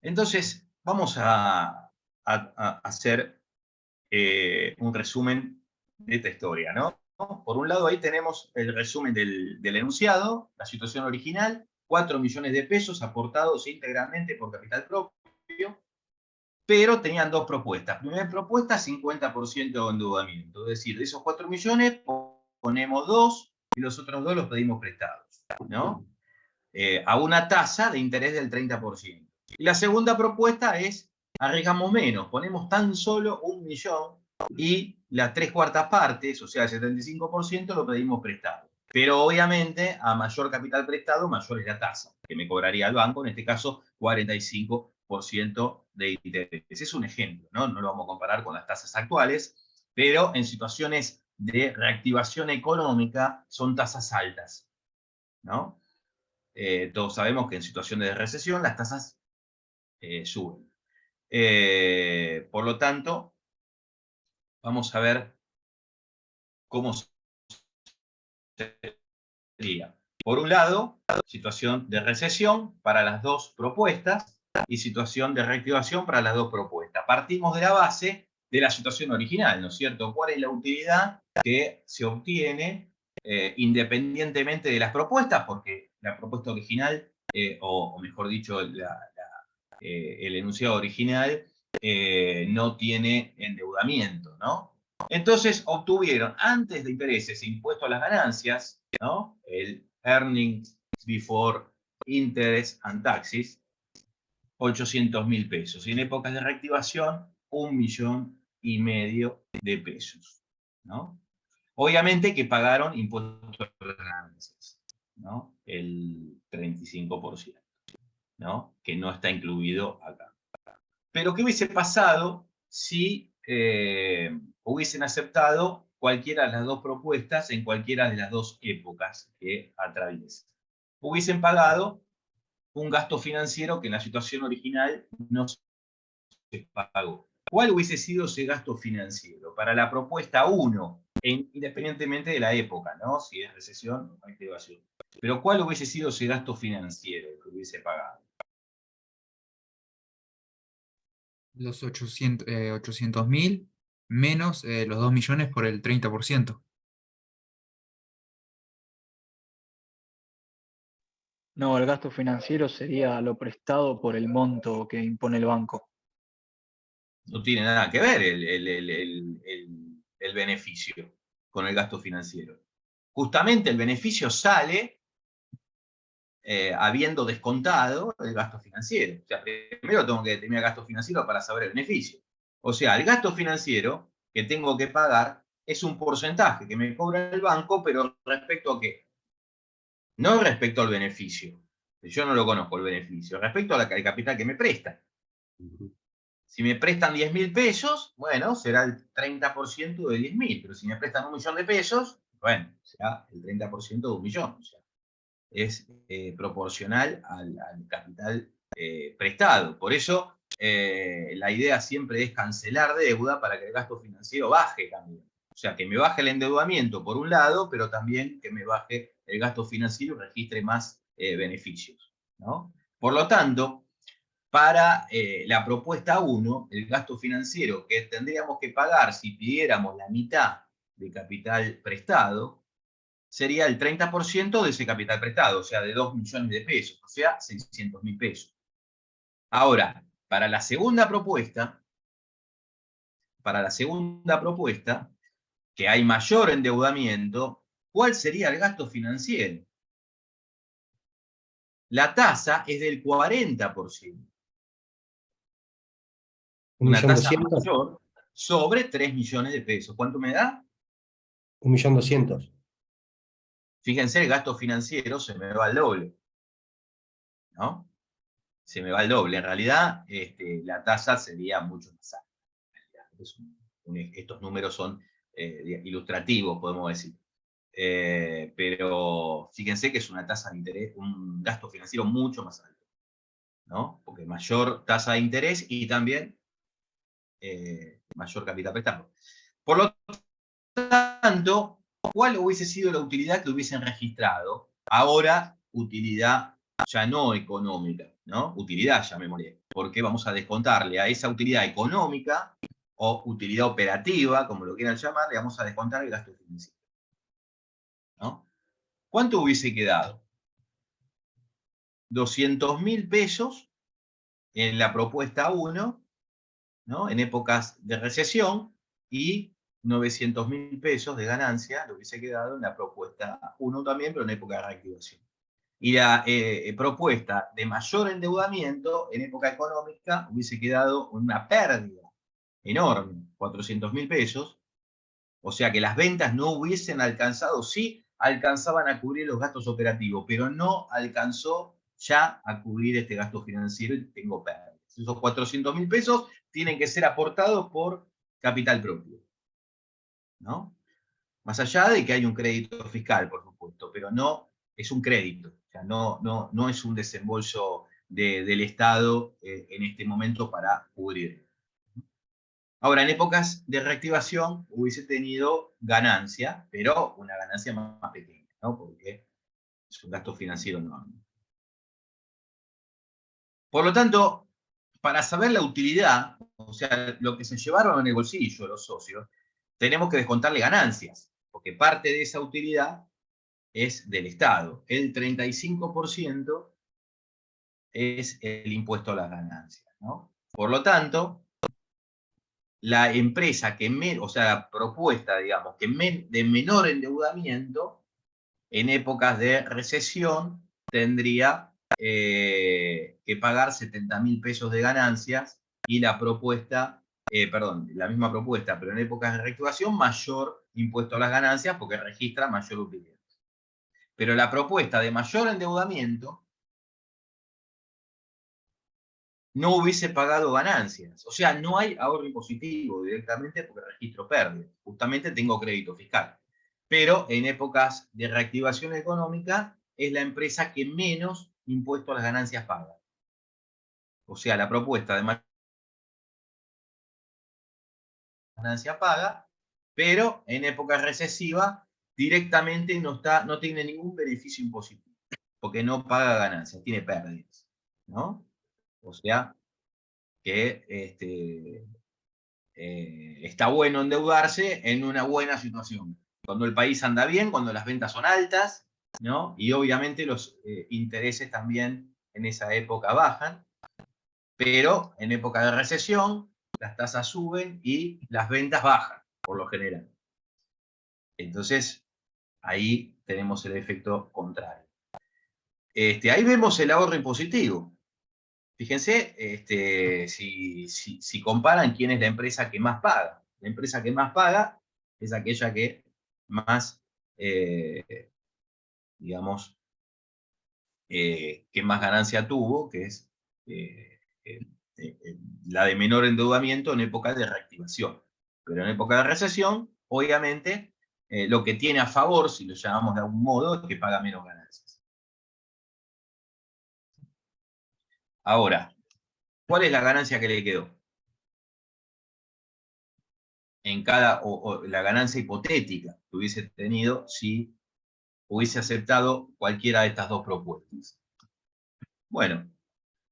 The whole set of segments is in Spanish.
Entonces, vamos a hacer un resumen de esta historia, ¿no? Por un lado, ahí tenemos el resumen del enunciado, la situación original, 4 millones de pesos aportados íntegramente por capital propio, pero tenían dos propuestas. Primera propuesta, 50% de endeudamiento. Es decir, de esos 4 millones ponemos 2 y los otros 2 los pedimos prestados, ¿no? A una tasa de interés del 30%. Y la segunda propuesta es, arriesgamos menos, ponemos tan solo 1 millón y las 3/4 partes, o sea, el 75%, lo pedimos prestado. Pero obviamente, a mayor capital prestado, mayor es la tasa que me cobraría el banco, en este caso, 45% de interés. Es un ejemplo, ¿no? No lo vamos a comparar con las tasas actuales, pero en situaciones de reactivación económica son tasas altas, ¿no? Todos sabemos que en situaciones de recesión las tasas suben. Por lo tanto, vamos a ver cómo sería. Por un lado, situación de recesión para las dos propuestas y situación de reactivación para las dos propuestas. Partimos de la base de la situación original, ¿no es cierto? ¿Cuál es la utilidad que se obtiene independientemente de las propuestas? Porque la propuesta original, o mejor dicho, el enunciado original no tiene endeudamiento, ¿no? Entonces obtuvieron, antes de intereses e impuesto a las ganancias, ¿no? El earnings before interest and taxes, 800.000 pesos. Y en épocas de reactivación, 1,5 millones de pesos, ¿no? Obviamente que pagaron impuestos a las ganancias, ¿no? El 35%, ¿no? Que no está incluido acá. Pero, ¿qué hubiese pasado si hubiesen aceptado cualquiera de las dos propuestas en cualquiera de las dos épocas que atraviesan? Hubiesen pagado un gasto financiero que en la situación original no se pagó. ¿Cuál hubiese sido ese gasto financiero? Para la propuesta 1, independientemente de la época, ¿no? Si es recesión o activación. Pero ¿cuál hubiese sido ese gasto financiero que hubiese pagado? Los 800.000 menos los 2 millones por el 30%. No, el gasto financiero sería lo prestado por el monto que impone el banco. No tiene nada que ver el beneficio con el gasto financiero. Justamente el beneficio sale habiendo descontado el gasto financiero. O sea, primero tengo que determinar el gasto financiero para saber el beneficio. O sea, el gasto financiero que tengo que pagar es un porcentaje que me cobra el banco, pero ¿respecto a qué? No respecto al beneficio. Yo no lo conozco el beneficio. Respecto al capital que me presta. Si me prestan 10.000 pesos, bueno, será el 30% de 10.000. Pero si me prestan 1 millón de pesos, bueno, será el 30% de 1 millón. O sea, es proporcional al capital prestado. Por eso, la idea siempre es cancelar deuda para que el gasto financiero baje también. O sea, que me baje el endeudamiento por un lado, pero también que me baje el gasto financiero y registre más beneficios, ¿no? Por lo tanto, para la propuesta 1, el gasto financiero que tendríamos que pagar si pidiéramos la mitad de capital prestado, sería el 30% de ese capital prestado, o sea, de 2 millones de pesos, o sea, 600.000 pesos. Ahora, para la segunda propuesta, que hay mayor endeudamiento, ¿cuál sería el gasto financiero? La tasa es del 40%. Una tasa 1.200.000. mayor sobre 3 millones de pesos. ¿Cuánto me da? 1.200.000. Fíjense, el gasto financiero se me va al doble, ¿no? Se me va al doble. En realidad, la tasa sería mucho más alta. Estos números son ilustrativos, podemos decir. Pero fíjense que es una tasa de interés, un gasto financiero mucho más alto, ¿no? Porque mayor tasa de interés y también mayor capital prestado. Por lo tanto, ¿cuál hubiese sido la utilidad que hubiesen registrado? Ahora, utilidad ya no económica, ¿no? Utilidad, llamémosle. porque vamos a descontarle a esa utilidad económica o utilidad operativa, como lo quieran llamar, le vamos a descontar el gasto financiero, ¿no? ¿Cuánto hubiese quedado? 200.000 pesos en la propuesta 1, ¿no? En épocas de recesión, y 900.000 pesos de ganancia le hubiese quedado en la propuesta 1 también, pero en época de reactivación. Y la propuesta de mayor endeudamiento en época económica hubiese quedado una pérdida enorme, 400.000 pesos, o sea que las ventas no hubiesen alcanzado, sí alcanzaban a cubrir los gastos operativos, pero no alcanzó ya a cubrir este gasto financiero y tengo pérdidas. Esos 400.000 pesos tienen que ser aportados por capital propio, ¿no? Más allá de que hay un crédito fiscal, por supuesto, pero no es un crédito, o sea, no es un desembolso del Estado en este momento para cubrir. Ahora, en épocas de reactivación hubiese tenido ganancia, pero una ganancia más pequeña, ¿no? Porque es un gasto financiero enorme. Por lo tanto, para saber la utilidad, o sea, lo que se llevaron en el bolsillo los socios, tenemos que descontarle ganancias, porque parte de esa utilidad es del Estado. El 35% es el impuesto a las ganancias, ¿no? Por lo tanto, la empresa o sea, la propuesta, digamos, de menor endeudamiento en épocas de recesión tendría que pagar 70.000 pesos de ganancias, y la propuesta, perdón, la misma propuesta, pero en épocas de reactivación, mayor impuesto a las ganancias porque registra mayor utilidad. Pero la propuesta de mayor endeudamiento no hubiese pagado ganancias. O sea, no hay ahorro impositivo directamente porque registro pérdidas. Justamente tengo crédito fiscal. Pero en épocas de reactivación económica es la empresa que menos impuesto a las ganancias paga. O sea, la propuesta de mayor ganancia paga, pero en época recesiva directamente no tiene ningún beneficio impositivo, porque no paga ganancias, tiene pérdidas, ¿no? O sea, que está bueno endeudarse en una buena situación. Cuando el país anda bien, cuando las ventas son altas, ¿no? Y obviamente los intereses también en esa época bajan, pero en época de recesión las tasas suben y las ventas bajan, por lo general. Entonces, ahí tenemos el efecto contrario. Ahí vemos el ahorro impositivo. Fíjense, si comparan quién es la empresa que más paga. La empresa que más paga es aquella que más, digamos, que más ganancia tuvo, que es eh, eh, la de menor endeudamiento en época de reactivación. Pero en época de recesión, obviamente, lo que tiene a favor, si lo llamamos de algún modo, es que paga menos ganancias. Ahora, ¿cuál es la ganancia que le quedó? En cada, o la ganancia hipotética que hubiese tenido si hubiese aceptado cualquiera de estas dos propuestas. Bueno,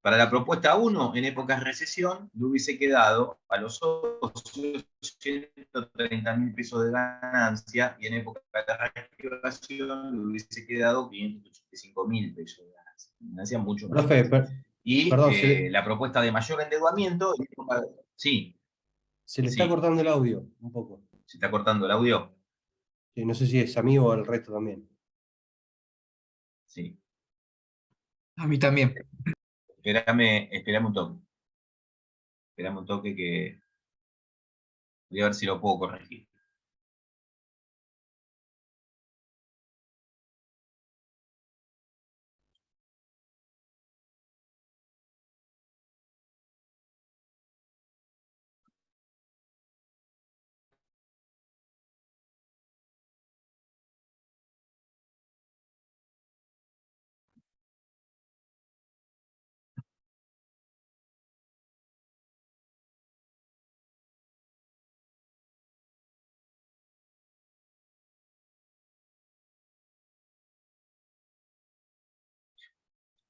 para la propuesta 1, en épocas de recesión, le hubiese quedado a los socios 130.000 pesos de ganancia, y en época de reactivación le hubiese quedado 585.000 pesos de ganancia. Ganancia mucho mayor. Profe, Y perdón, la propuesta de mayor endeudamiento, sí, se le está sí, cortando el audio un poco. se está cortando el audio. Sí, no sé si es amigo o el resto también. Sí. A mí también. Esperame un toque. Esperame un toque que voy a ver si lo puedo corregir.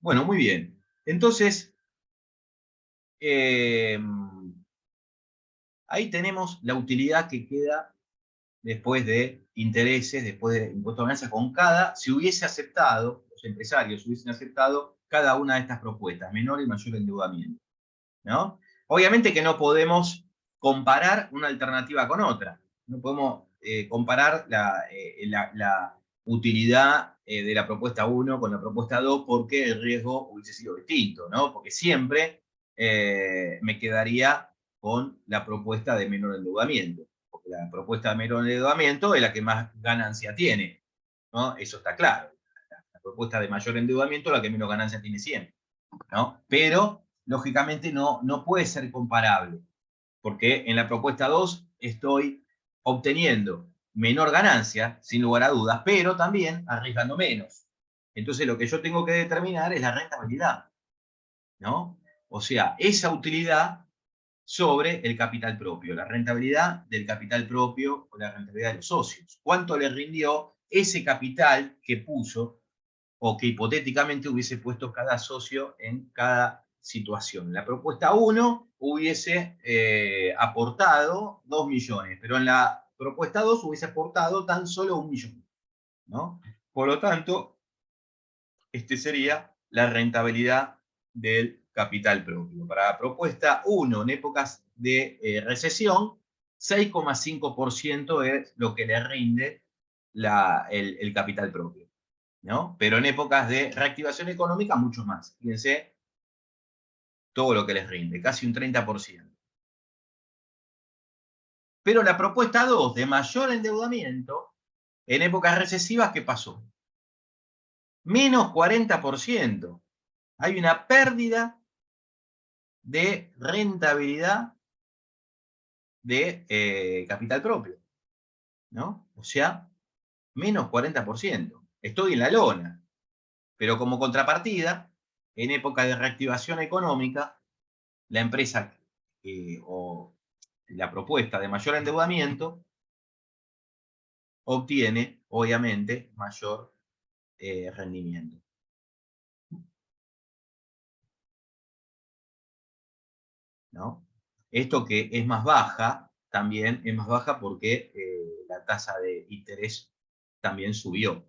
Bueno, muy bien. Entonces, ahí tenemos la utilidad que queda después de intereses, después de impuestos de ganancias, con si hubiese aceptado, los empresarios hubiesen aceptado cada una de estas propuestas, menor y mayor endeudamiento, ¿no? Obviamente que no podemos comparar una alternativa con otra. No podemos comparar la utilidad de la propuesta 1 con la propuesta 2 porque el riesgo hubiese sido distinto, ¿no? Porque siempre me quedaría con la propuesta de menor endeudamiento. Porque la propuesta de menor endeudamiento es la que más ganancia tiene, ¿no? Eso está claro. La propuesta de mayor endeudamiento es la que menos ganancia tiene siempre, ¿no? Pero, lógicamente, no puede ser comparable, porque en la propuesta 2 estoy obteniendo menor ganancia, sin lugar a dudas, pero también arriesgando menos. Entonces, lo que yo tengo que determinar es la rentabilidad, ¿no? O sea, esa utilidad sobre el capital propio, la rentabilidad del capital propio o la rentabilidad de los socios. ¿Cuánto le rindió ese capital que puso o que hipotéticamente hubiese puesto cada socio en cada situación? La propuesta 1 hubiese aportado 2 millones, pero en la propuesta 2 hubiese aportado tan solo 1 millón, ¿no? Por lo tanto, este sería la rentabilidad del capital propio. Para la propuesta 1, en épocas de recesión, 6,5% es lo que le rinde el capital propio, ¿no? Pero en épocas de reactivación económica, mucho más. Fíjense todo lo que les rinde, casi un 30%. Pero la propuesta 2, de mayor endeudamiento, en épocas recesivas, ¿qué pasó? Menos 40%. Hay una pérdida de rentabilidad de capital propio, ¿no? O sea, menos 40%. Estoy en la lona. Pero como contrapartida, en época de reactivación económica, la empresa o la propuesta de mayor endeudamiento obtiene, obviamente, mayor rendimiento, ¿no? Esto que es más baja, también es más baja porque la tasa de interés también subió,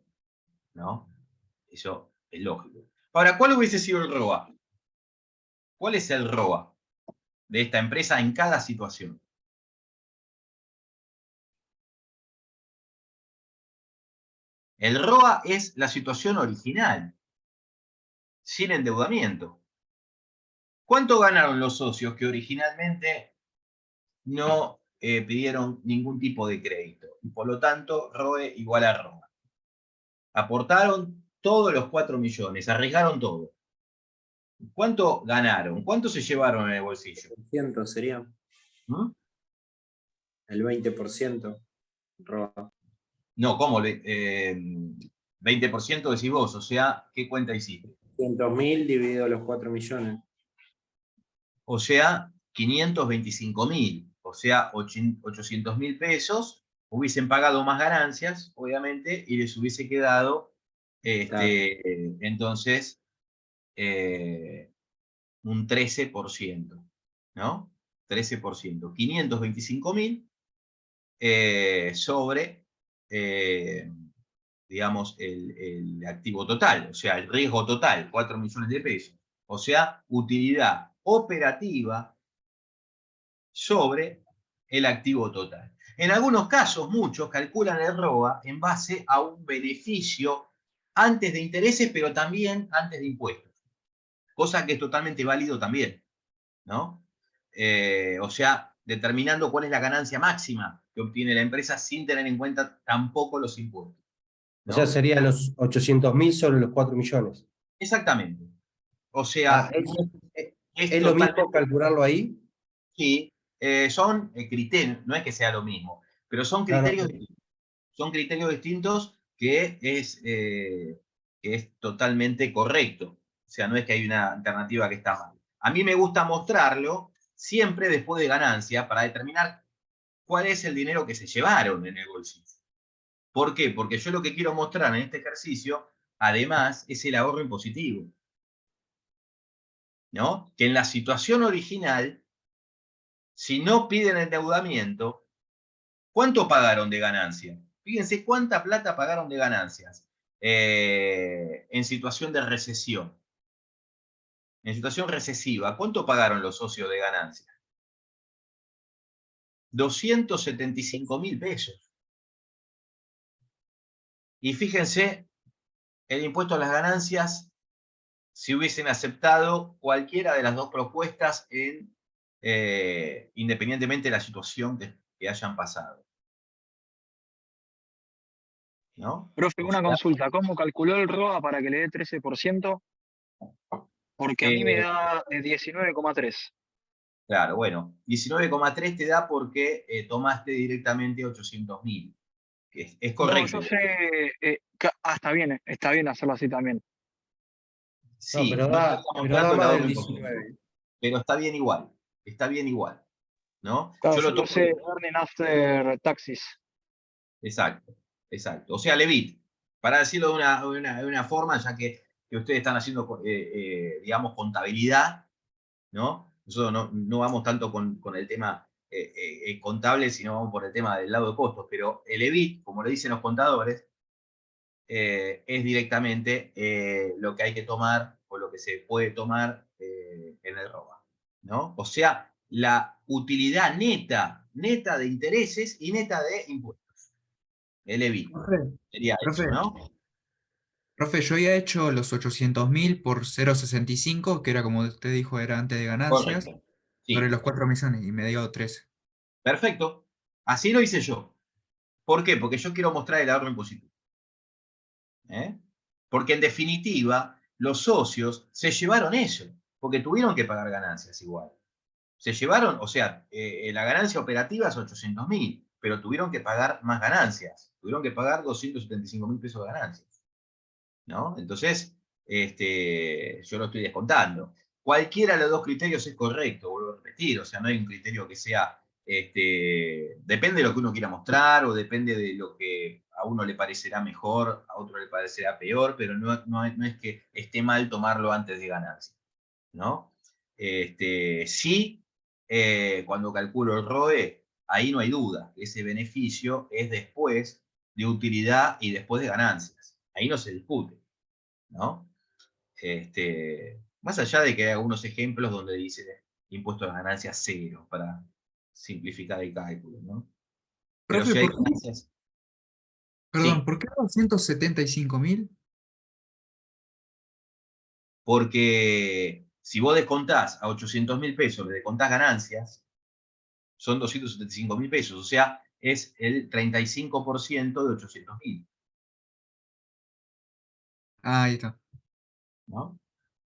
¿no? Eso es lógico. Ahora, ¿cuál hubiese sido el ROA? ¿Cuál es el ROA de esta empresa en cada situación? El ROA es la situación original, sin endeudamiento. ¿Cuánto ganaron los socios que originalmente no pidieron ningún tipo de crédito? Y por lo tanto, ROE igual a ROA. Aportaron todos los 4 millones, arriesgaron todo. ¿Cuánto ganaron? ¿Cuánto se llevaron en el bolsillo? ¿20% sería? ¿Mm? El 20% roba. No, ¿cómo? 20% decís vos, o sea, ¿qué cuenta hiciste? 200.000 dividido los 4 millones. O sea, 525.000, o sea, 800.000 pesos, hubiesen pagado más ganancias, obviamente, y les hubiese quedado, entonces, un 13%, ¿no? 13%. 525.000 sobre, digamos, el activo total, o sea, el riesgo total, 4 millones de pesos. O sea, utilidad operativa sobre el activo total. En algunos casos, muchos calculan el ROA en base a un beneficio antes de intereses, pero también antes de impuestos. Cosa que es totalmente válido también, ¿no? O sea, determinando cuál es la ganancia máxima que obtiene la empresa sin tener en cuenta tampoco los impuestos, O sea, ¿no? serían los 800.000 sobre los 4 millones. Exactamente. O sea, Ah, es ¿es lo mismo totalmente... calcularlo ahí? Sí, son criterios, no es que sea lo mismo, pero son No, no. criterios distintos. Son criterios distintos que es totalmente correcto. O sea, no es que hay una alternativa que está mal. A mí me gusta mostrarlo siempre después de ganancia para determinar cuál es el dinero que se llevaron en el bolsillo. ¿Por qué? Porque yo lo que quiero mostrar en este ejercicio, además, es el ahorro impositivo. ¿no? Que en la situación original, si no piden endeudamiento, ¿cuánto pagaron de ganancia? Fíjense cuánta plata pagaron de ganancias en situación de recesión. En situación recesiva, ¿cuánto pagaron los socios de ganancia? 275.000 pesos. Y fíjense, el impuesto a las ganancias, si hubiesen aceptado cualquiera de las dos propuestas, independientemente de la situación que hayan pasado. ¿No? Profe, O una sea, consulta. ¿Cómo calculó el ROA para que le dé 13%? Porque a mí me da 19,3. claro, bueno, 19,3 te da porque tomaste directamente 800.000. Es No, correcto. yo sé. Está bien hacerlo así también. No, Sí, no estamos pero da dando el más del ahorro imposible, 19. pero está bien igual. Está bien igual, ¿no? Claro, Yo yo lo lo tomo. sé, earning after taxes. Exacto, exacto. O sea, Levit, para decirlo de una forma, ya que ustedes están haciendo, digamos, contabilidad, ¿no? Nosotros no vamos tanto con el tema contable, sino vamos por el tema del lado de costos, pero el EBIT, como le dicen los contadores, es directamente lo que hay que tomar o lo que se puede tomar en el ROA, ¿no? O sea, la utilidad neta de intereses y neta de impuestos. El EBIT. Profe, Sería profe, eso, ¿no? profe, yo había hecho los 800.000 por 0,65, que era como usted dijo, era antes de ganancias, Correcto. sobre Sí, los 4 millones y me dio 13. perfecto. Así lo hice yo. ¿Por qué? Porque yo quiero mostrar el ahorro impositivo. ¿Eh? Porque en definitiva, los socios se llevaron eso, porque tuvieron que pagar ganancias igual. Se llevaron, o sea, la ganancia operativa es 800.000, pero tuvieron que pagar más ganancias. Tuvieron que pagar 275.000 pesos de ganancias, ¿no? Entonces, yo lo estoy descontando. Cualquiera de los dos criterios es correcto, vuelvo a repetir, o sea, no hay un criterio que sea, depende de lo que uno quiera mostrar o depende de lo que a uno le parecerá mejor, a otro le parecerá peor, pero no es que esté mal tomarlo antes de ganancia, ¿no? Sí, cuando calculo el ROE, ahí no hay duda, ese beneficio es después de utilidad y después de ganancias. Ahí no se discute, ¿no? Más allá de que hay algunos ejemplos donde dice impuesto a las ganancias cero, para simplificar el cálculo, ¿no? Pero Profe, si hay ganancias, perdón, sí, ¿por qué 275.000? porque si vos descontás a 800.000 pesos, le descontás ganancias, son 275.000 pesos, o sea, es el 35% de 800.000, Ah, ahí está. ¿no?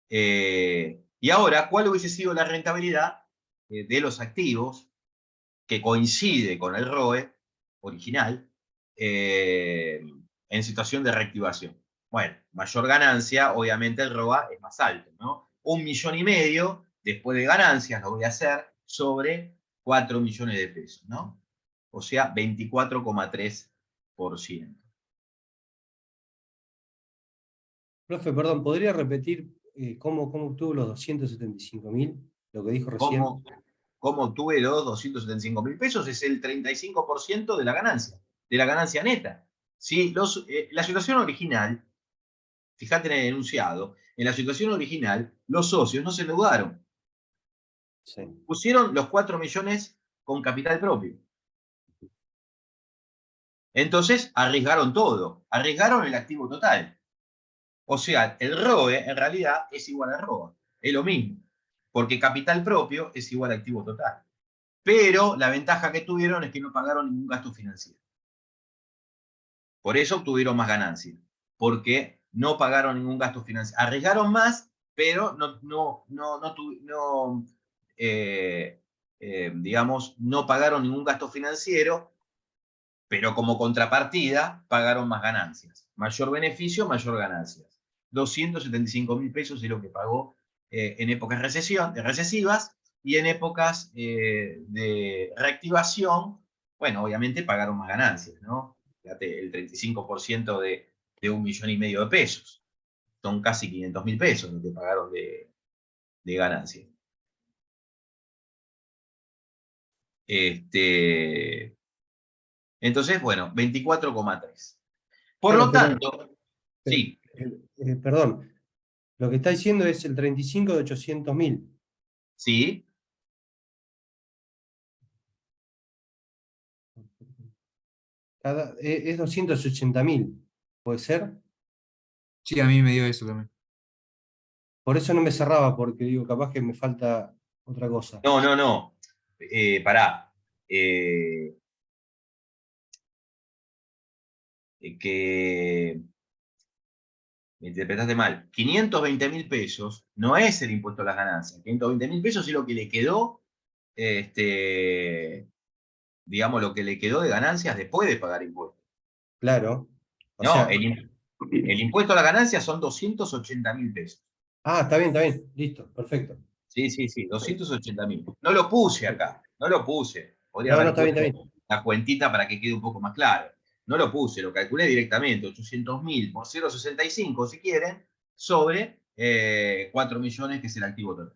Y ahora, ¿cuál hubiese sido la rentabilidad de los activos que coincide con el ROE original en situación de reactivación? Bueno, mayor ganancia, obviamente el ROA es más alto, ¿no? 1,5 millones después de ganancias lo voy a hacer sobre 4 millones de pesos, ¿no? O sea, 24,3%. Profe, perdón, ¿podría repetir cómo obtuvo los 275.000? Lo que dijo recién. ¿Cómo obtuve los 275.000 pesos? Es el 35% de la ganancia neta. ¿Sí? La situación original, fíjate en el enunciado, en la situación original, los socios no se endeudaron. Sí. Pusieron los 4 millones con capital propio. Entonces, arriesgaron todo. Arriesgaron el activo total. O sea, el ROE en realidad es igual a ROA. Es lo mismo. Porque capital propio es igual a activo total. Pero la ventaja que tuvieron es que no pagaron ningún gasto financiero. Por eso obtuvieron más ganancias, porque no pagaron ningún gasto financiero. Arriesgaron más, pero digamos, no pagaron ningún gasto financiero, pero como contrapartida pagaron más ganancias. Mayor beneficio, mayor ganancias. 275.000 pesos es lo que pagó en épocas recesivas y en épocas de reactivación, bueno, obviamente pagaron más ganancias, ¿no? Fíjate, el 35% de 1,5 millones de pesos. Son casi 500.000 pesos lo que pagaron de ganancia. Entonces, bueno, 24,3. Por Claro, lo pero, tanto, sí, perdón, lo que está diciendo es el 35 de 800.000. sí, Es 280.000, ¿puede ser? Sí, a mí me dio eso también. Por eso no me cerraba, porque digo, capaz que me falta otra cosa. no, no, no, pará, eh, que me interpretaste mal. 520.000 pesos no es el impuesto a las ganancias. 520.000 pesos es lo que le quedó, digamos, lo que le quedó de ganancias después de pagar impuestos. Claro. O No, sea, el impuesto a las ganancias son 280.000 pesos. está bien, listo, perfecto. Sí, sí, sí, 280.000. No lo puse Perfecto. acá, no lo puse. Podría No, no, haber está bien, está puesto bien. la cuentita para que quede un poco más claro. No lo puse, lo calculé directamente, 800.000 por 0,65 si quieren, sobre 4 millones que es el activo total.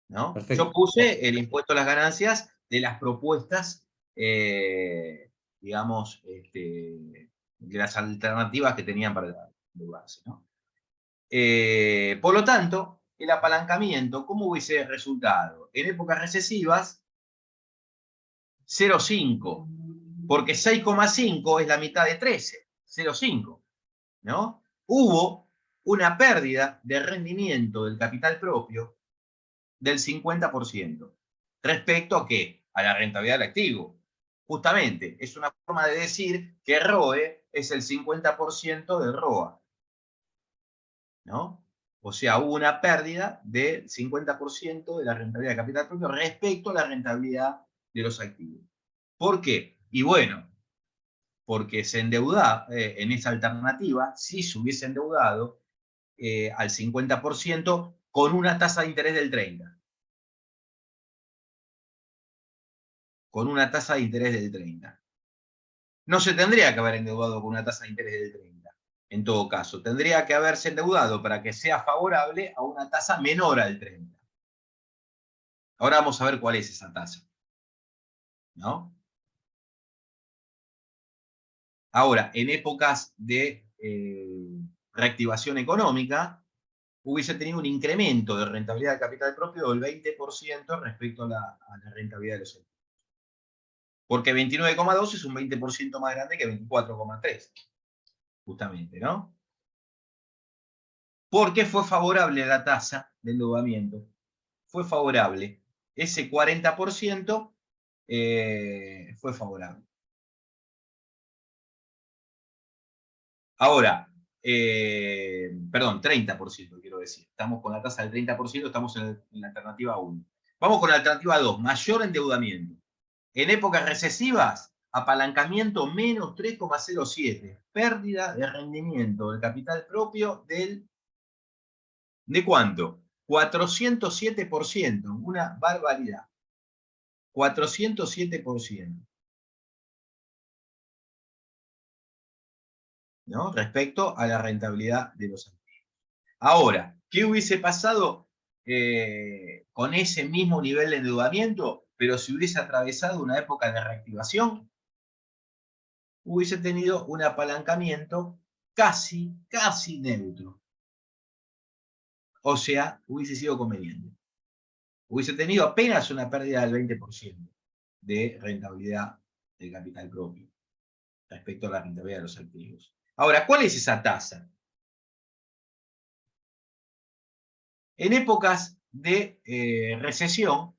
¿No? Yo Perfecto. puse el impuesto a las ganancias de las propuestas, digamos, de las alternativas que tenían para endeudarse, ¿no? Por lo tanto, el apalancamiento, ¿cómo hubiese resultado? En épocas recesivas, 0,5, porque 6,5 es la mitad de 13, 0,5, ¿no? Hubo una pérdida de rendimiento del capital propio del 50%. ¿Respecto a qué? A la rentabilidad del activo. Justamente, es una forma de decir que ROE es el 50% del ROA, ¿no? O sea, hubo una pérdida del 50% de la rentabilidad de capital propio respecto a la rentabilidad de los activos. ¿Por qué? Y bueno, porque se endeuda en esa alternativa, si se hubiese endeudado al 50% con una tasa de interés del 30%. Con una tasa de interés del 30%. No se tendría que haber endeudado con una tasa de interés del 30%. En todo caso, tendría que haberse endeudado para que sea favorable a una tasa menor al 30%. Ahora vamos a ver cuál es esa tasa, ¿no? Ahora, en épocas de reactivación económica, hubiese tenido un incremento de rentabilidad del capital propio del 20% respecto a la rentabilidad de los activos. Porque 29,2 es un 20% más grande que 24,3, justamente, ¿no? ¿Por qué fue favorable la tasa de endeudamiento? Fue favorable. Ese 40% fue favorable. Ahora, perdón, 30% quiero decir. Estamos con la tasa del 30%, estamos en la alternativa 1. Vamos con la alternativa 2, mayor endeudamiento. En épocas recesivas, apalancamiento menos 3,07. Pérdida de rendimiento del capital propio ¿de cuánto? 407%, una barbaridad. 407%, ¿no? Respecto a la rentabilidad de los activos. Ahora, ¿qué hubiese pasado con ese mismo nivel de endeudamiento, pero si hubiese atravesado una época de reactivación? Hubiese tenido un apalancamiento casi neutro. O sea, hubiese sido conveniente. Hubiese tenido apenas una pérdida del 20% de rentabilidad del capital propio respecto a la rentabilidad de los activos. Ahora, ¿cuál es esa tasa? En épocas de recesión,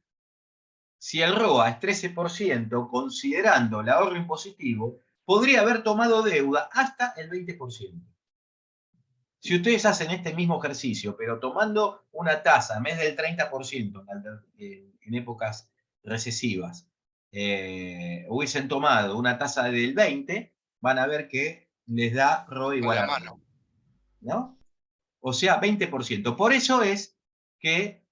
si el ROA es 13%, considerando el ahorro impositivo, podría haber tomado deuda hasta el 20%. Si ustedes hacen este mismo ejercicio, pero tomando una tasa en vez del 30% en épocas recesivas, hubiesen tomado una tasa del 20%, van a ver que les da ROE con igual la a mano. 20%, ¿no? O sea, 20%. Por eso es que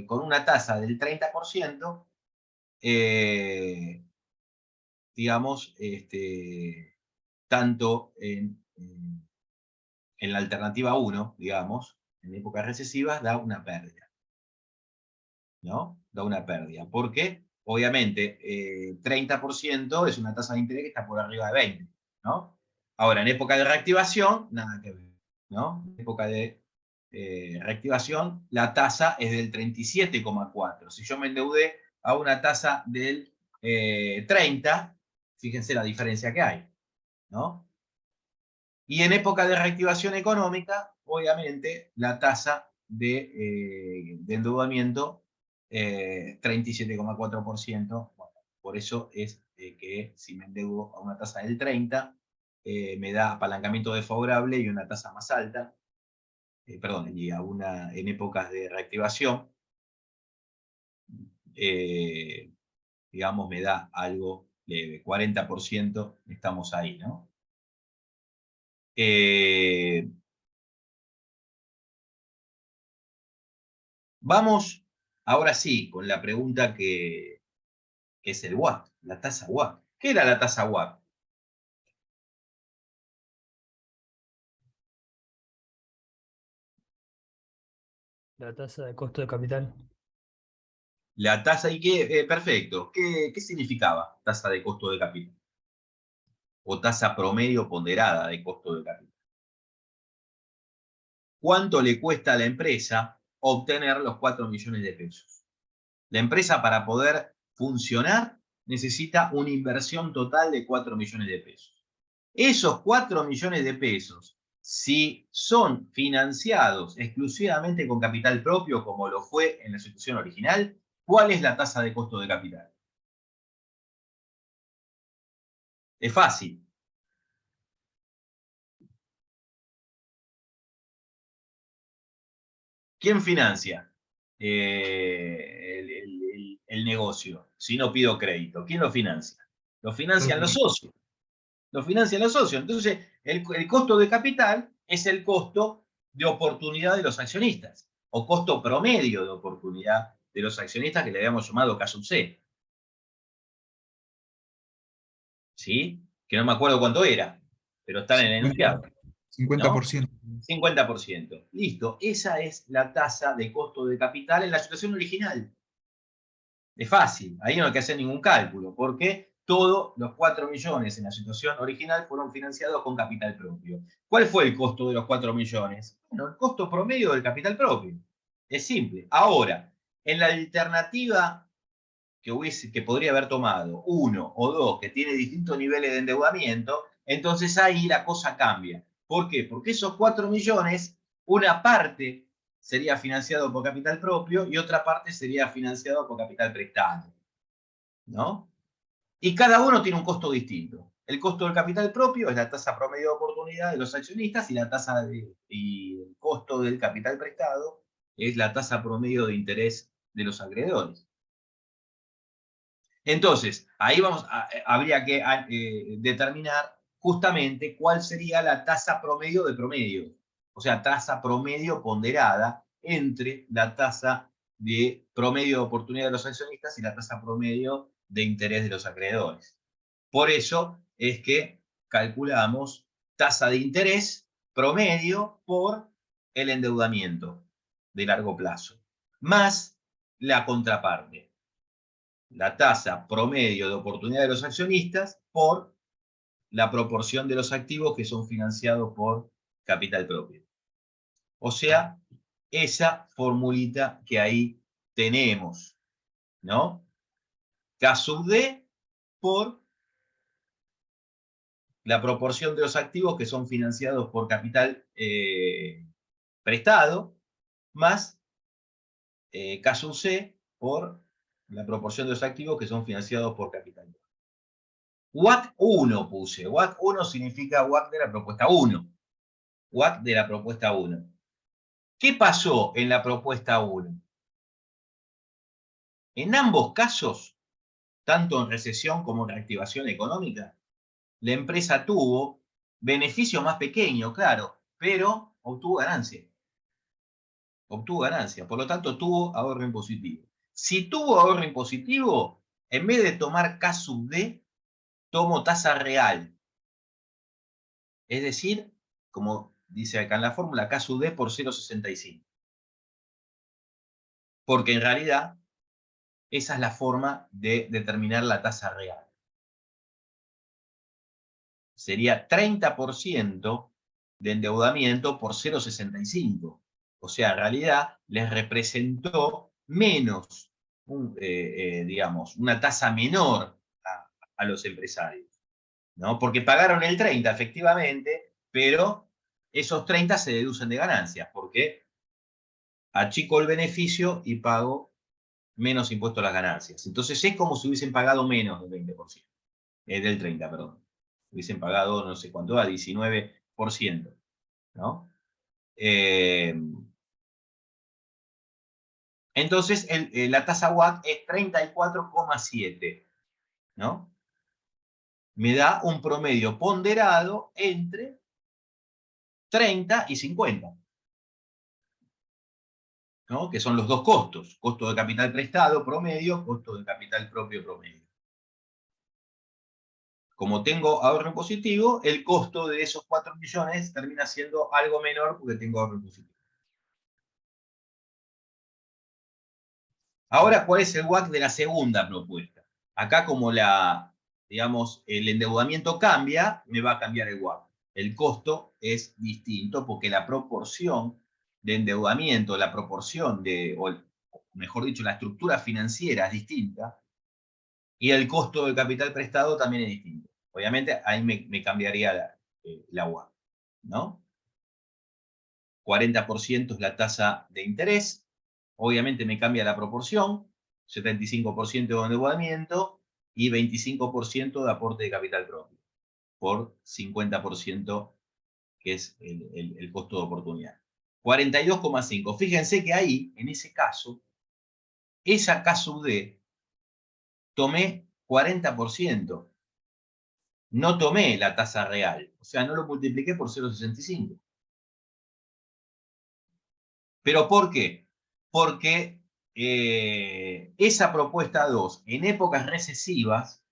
con una tasa del 30%, digamos, tanto en la alternativa 1, digamos, en épocas recesivas, da una pérdida. ¿no? Da una pérdida. Porque, obviamente, 30% es una tasa de interés que está por arriba de 20, ¿no? Ahora, en época de reactivación, nada que ver, ¿no? En época de reactivación, la tasa es del 37,4. Si yo me endeudé a una tasa del 30, fíjense la diferencia que hay, ¿no? Y en época de reactivación económica, obviamente, la tasa de endeudamiento 37,4%. Bueno, por eso es que si me endeudo a una tasa del 30, me da apalancamiento desfavorable y una tasa más alta, perdón, y en épocas de reactivación, digamos, me da algo leve, 40%, estamos ahí, ¿no? Vamos ahora sí con la pregunta que es el WACC, la tasa WACC. ¿Qué era la tasa WACC? La tasa de costo de capital. La tasa, ¿y qué? Perfecto. ¿Qué significaba tasa de costo de capital? O tasa promedio ponderada de costo de capital. ¿Cuánto le cuesta a la empresa obtener los 4 millones de pesos? La empresa, para poder funcionar, necesita una inversión total de 4 millones de pesos. Esos 4 millones de pesos, si son financiados exclusivamente con capital propio, como lo fue en la situación original, ¿cuál es la tasa de costo de capital? Es fácil. ¿Quién financia el negocio si no pido crédito? ¿Quién lo financia? Lo financian los socios. Lo financian los socios. Entonces, el costo de capital es el costo de oportunidad de los accionistas, o costo promedio de oportunidad de los accionistas, que le habíamos llamado caso C. ¿Sí? Que no me acuerdo cuánto era, pero está en el enunciado. 50%. 50%. Listo. Esa es la tasa de costo de capital en la situación original. Es fácil, ahí no hay que hacer ningún cálculo, porque todos los 4 millones en la situación original fueron financiados con capital propio. ¿Cuál fue el costo de los 4 millones? Bueno, el costo promedio del capital propio. Es simple. Ahora, en la alternativa que podría haber tomado uno o dos, que tiene distintos niveles de endeudamiento, entonces ahí la cosa cambia. ¿Por qué? Porque esos 4 millones, una parte sería financiado por capital propio y otra parte sería financiado por capital prestado, ¿no? Y cada uno tiene un costo distinto. El costo del capital propio es la tasa promedio de oportunidad de los accionistas y y el costo del capital prestado es la tasa promedio de interés de los acreedores. Entonces, ahí habría que determinar justamente cuál sería la tasa promedio de promedio, o sea, tasa promedio ponderada entre la tasa de promedio de oportunidad de los accionistas y la tasa promedio de interés de los acreedores. Por eso es que calculamos tasa de interés promedio por el endeudamiento de largo plazo, más la contraparte, la tasa promedio de oportunidad de los accionistas por la proporción de los activos que son financiados por capital propio. O sea, esa formulita que ahí tenemos, ¿no? K sub D por la proporción de los activos que son financiados por capital prestado, más K sub C por la proporción de los activos que son financiados por capital. WACC 1 puse. WACC 1 significa WACC de la propuesta 1. WACC de la propuesta 1. ¿Qué pasó en la propuesta 1? En ambos casos, tanto en recesión como en reactivación económica, la empresa tuvo beneficio más pequeño, claro, pero obtuvo ganancia. Obtuvo ganancia, por lo tanto tuvo ahorro impositivo. Si tuvo ahorro impositivo, en vez de tomar K sub D, tomo tasa real. Es decir, como dice acá en la fórmula, K sub D por 0,65. Porque en realidad esa es la forma de determinar la tasa real. Sería 30% de endeudamiento por 0,65. O sea, en realidad les representó menos, digamos, una tasa menor a los empresarios, ¿no? Porque pagaron el 30, efectivamente, pero esos 30 se deducen de ganancias, porque achico el beneficio y pago menos impuesto a las ganancias. Entonces es como si hubiesen pagado menos del 20%, del 30, perdón. Hubiesen pagado, no sé cuánto, a 19%, ¿no? Entonces la tasa WACC es 34,7, ¿no? Me da un promedio ponderado entre 30 y 50, ¿no? Que son los dos costos, costo de capital prestado promedio, costo de capital propio promedio. Como tengo ahorro impositivo, el costo de esos 4 millones termina siendo algo menor porque tengo ahorro impositivo. Ahora, ¿cuál es el WACC de la segunda propuesta? Acá, como digamos, el endeudamiento cambia, me va a cambiar el WACC. El costo es distinto porque la proporción de endeudamiento, la proporción o mejor dicho, la estructura financiera es distinta y el costo del capital prestado también es distinto. Obviamente, ahí me cambiaría la WACC, ¿no? 40% es la tasa de interés. Obviamente me cambia la proporción, 75% de endeudamiento y 25% de aporte de capital propio, por 50% que es el costo de oportunidad. 42,5. Fíjense que ahí, en ese caso, esa KSUD, tomé 40%. No tomé la tasa real, o sea, no lo multipliqué por 0,65. ¿Pero por qué? Porque esa propuesta 2, en épocas recesivas,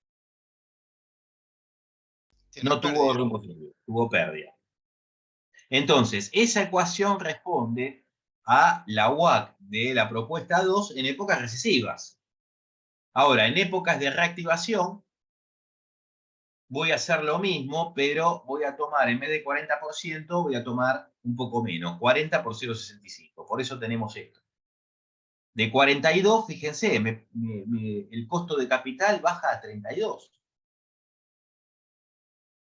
no tuvo ahorro impositivo, tuvo pérdida. Entonces, esa ecuación responde a la WACC de la propuesta 2 en épocas recesivas. Ahora, en épocas de reactivación, voy a hacer lo mismo, pero voy a tomar, en vez de 40%, voy a tomar un poco menos, 40 por 0,65. Por eso tenemos esto. De 42, fíjense, el costo de capital baja a 32.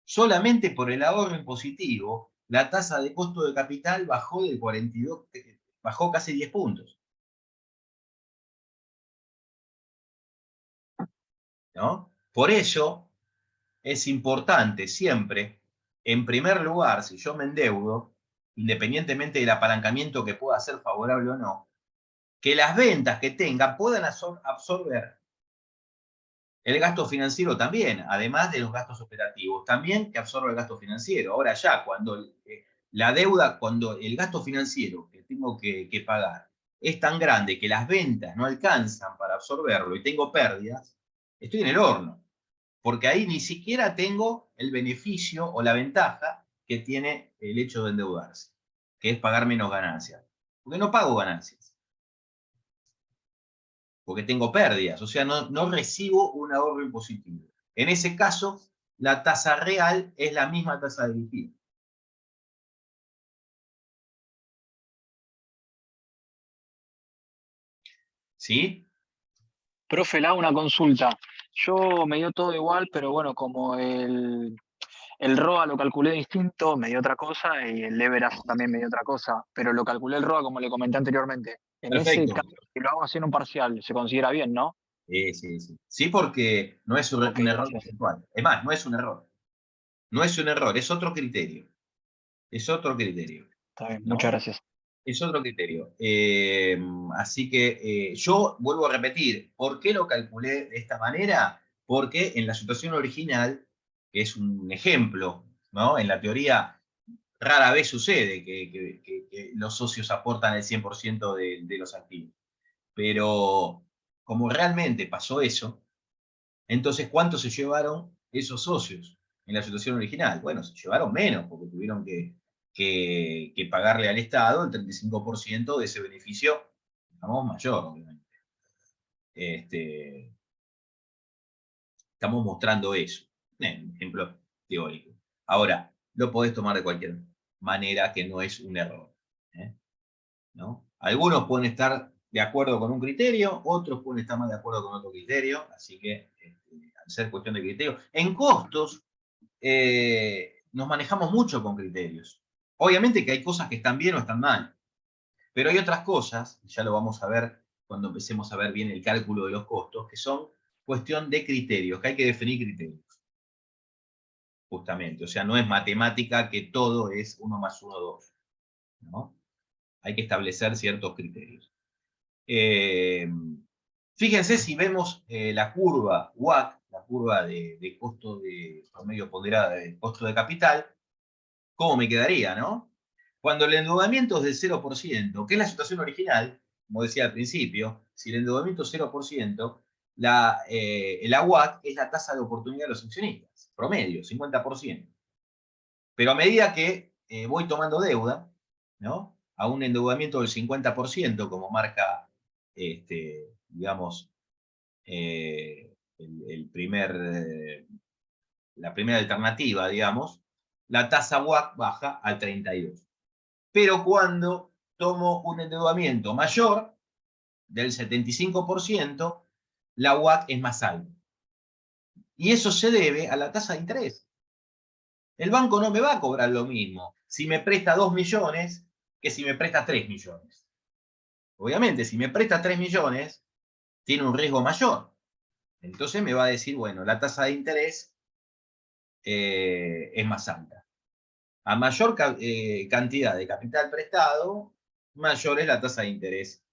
Solamente por el ahorro impositivo, la tasa de costo de capital bajó del 42, bajó casi 10 puntos. ¿No? Por eso es importante siempre, en primer lugar, si yo me endeudo, independientemente del apalancamiento que pueda ser favorable o no, que las ventas que tenga puedan absorber el gasto financiero también, además de los gastos operativos, también que absorbe el gasto financiero. Ahora ya, cuando la deuda, cuando el gasto financiero que tengo que pagar es tan grande que las ventas no alcanzan para absorberlo y tengo pérdidas, estoy en el horno. Porque ahí ni siquiera tengo el beneficio o la ventaja que tiene el hecho de endeudarse, que es pagar menos ganancias. Porque no pago ganancias. Porque tengo pérdidas, o sea, no recibo un ahorro impositivo. En ese caso, la tasa real es la misma tasa de liquidez. ¿Sí? Profe, le hago una consulta. Yo me dio todo igual, pero bueno, como el ROA lo calculé distinto, me dio otra cosa, y el leverage también me dio otra cosa, pero lo calculé el ROA como le comenté anteriormente. En ese Perfecto. caso, si lo hago haciendo un parcial, se considera bien, ¿no? Sí. Sí, porque no es un Ok, error gracias. conceptual. Es más, no es un error. No es un error, es otro criterio. Es otro criterio. Está bien, ¿No? muchas gracias. Es otro criterio. Así que yo vuelvo a repetir, ¿por qué lo calculé de esta manera? Porque en la situación original, que es un ejemplo, ¿no? En la teoría rara vez sucede que los socios aportan el 100% de los activos. Pero como realmente pasó eso, entonces ¿cuánto se llevaron esos socios en la situación original? Bueno, se llevaron menos porque tuvieron que pagarle al Estado el 35% de ese beneficio, digamos, mayor, obviamente. Estamos mostrando eso. Un ejemplo teórico. Ahora, lo podés tomar de cualquier manera, que no es un error. ¿No? Algunos pueden estar de acuerdo con un criterio, otros pueden estar más de acuerdo con otro criterio, así que al ser cuestión de criterio. En costos, nos manejamos mucho con criterios. Obviamente que hay cosas que están bien o están mal, pero hay otras cosas, ya lo vamos a ver cuando empecemos a ver bien el cálculo de los costos, que son cuestión de criterios, que hay que definir criterios. Justamente, o sea, no es matemática que todo es 1 más 1, 2. ¿No? Hay que establecer ciertos criterios. Fíjense si vemos la curva WACC, la curva de costo de promedio ponderada de costo de capital, ¿cómo me quedaría, no? Cuando el endeudamiento es del 0%, que es la situación original, como decía al principio, si el endeudamiento es 0%, la WACC es la tasa de oportunidad de los accionistas, promedio, 50%. Pero a medida que voy tomando deuda, ¿no? A un endeudamiento del 50%, como marca, digamos, la primera alternativa, digamos, la tasa WACC baja al 32%. Pero cuando tomo un endeudamiento mayor del 75%, la WACC es más alta. Y eso se debe a la tasa de interés. El banco no me va a cobrar lo mismo si me presta 2 millones que si me presta 3 millones. Obviamente, si me presta 3 millones, tiene un riesgo mayor. Entonces me va a decir, bueno, la tasa de interés es más alta. A mayor cantidad de capital prestado, mayor es la tasa de interés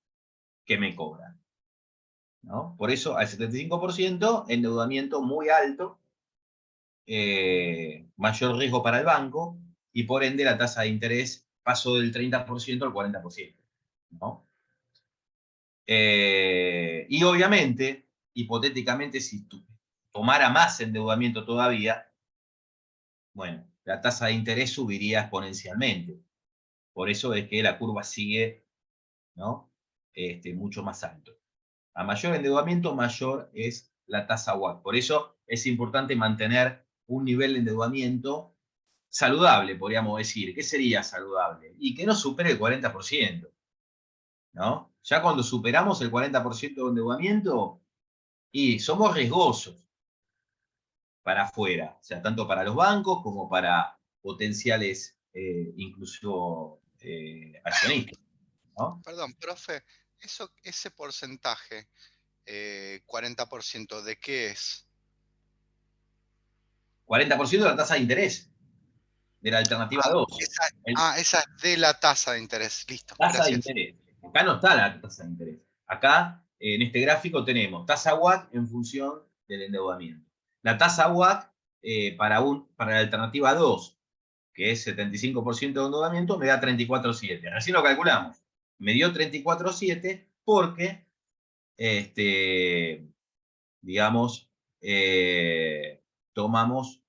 que me cobran, ¿no? Por eso, al 75%, endeudamiento muy alto, mayor riesgo para el banco, y por ende la tasa de interés pasó del 30% al 40%, ¿no? Y obviamente, hipotéticamente, si tomara más endeudamiento todavía, bueno, la tasa de interés subiría exponencialmente. Por eso es que la curva sigue, ¿no? Mucho más alto. A mayor endeudamiento, mayor es la tasa WACC. Por eso es importante mantener un nivel de endeudamiento saludable, podríamos decir. ¿Qué sería saludable? Y que no supere el 40%. ¿No? Ya cuando superamos el 40% de endeudamiento, y somos riesgosos para afuera, o sea, tanto para los bancos como para potenciales, incluso accionistas, ¿no? Perdón, profe, ese porcentaje, 40%, ¿de qué es? 40% de la tasa de interés, de la alternativa 2. Esa es de la tasa de interés. Listo, Tasa de gracias. interés. Acá no está la tasa de interés. Acá, en este gráfico, tenemos tasa WACC en función del endeudamiento. La tasa WACC para la alternativa 2, que es 75% de endeudamiento, me da 34,7. Recién lo calculamos. Me dio 34,7 porque, digamos, tomamos,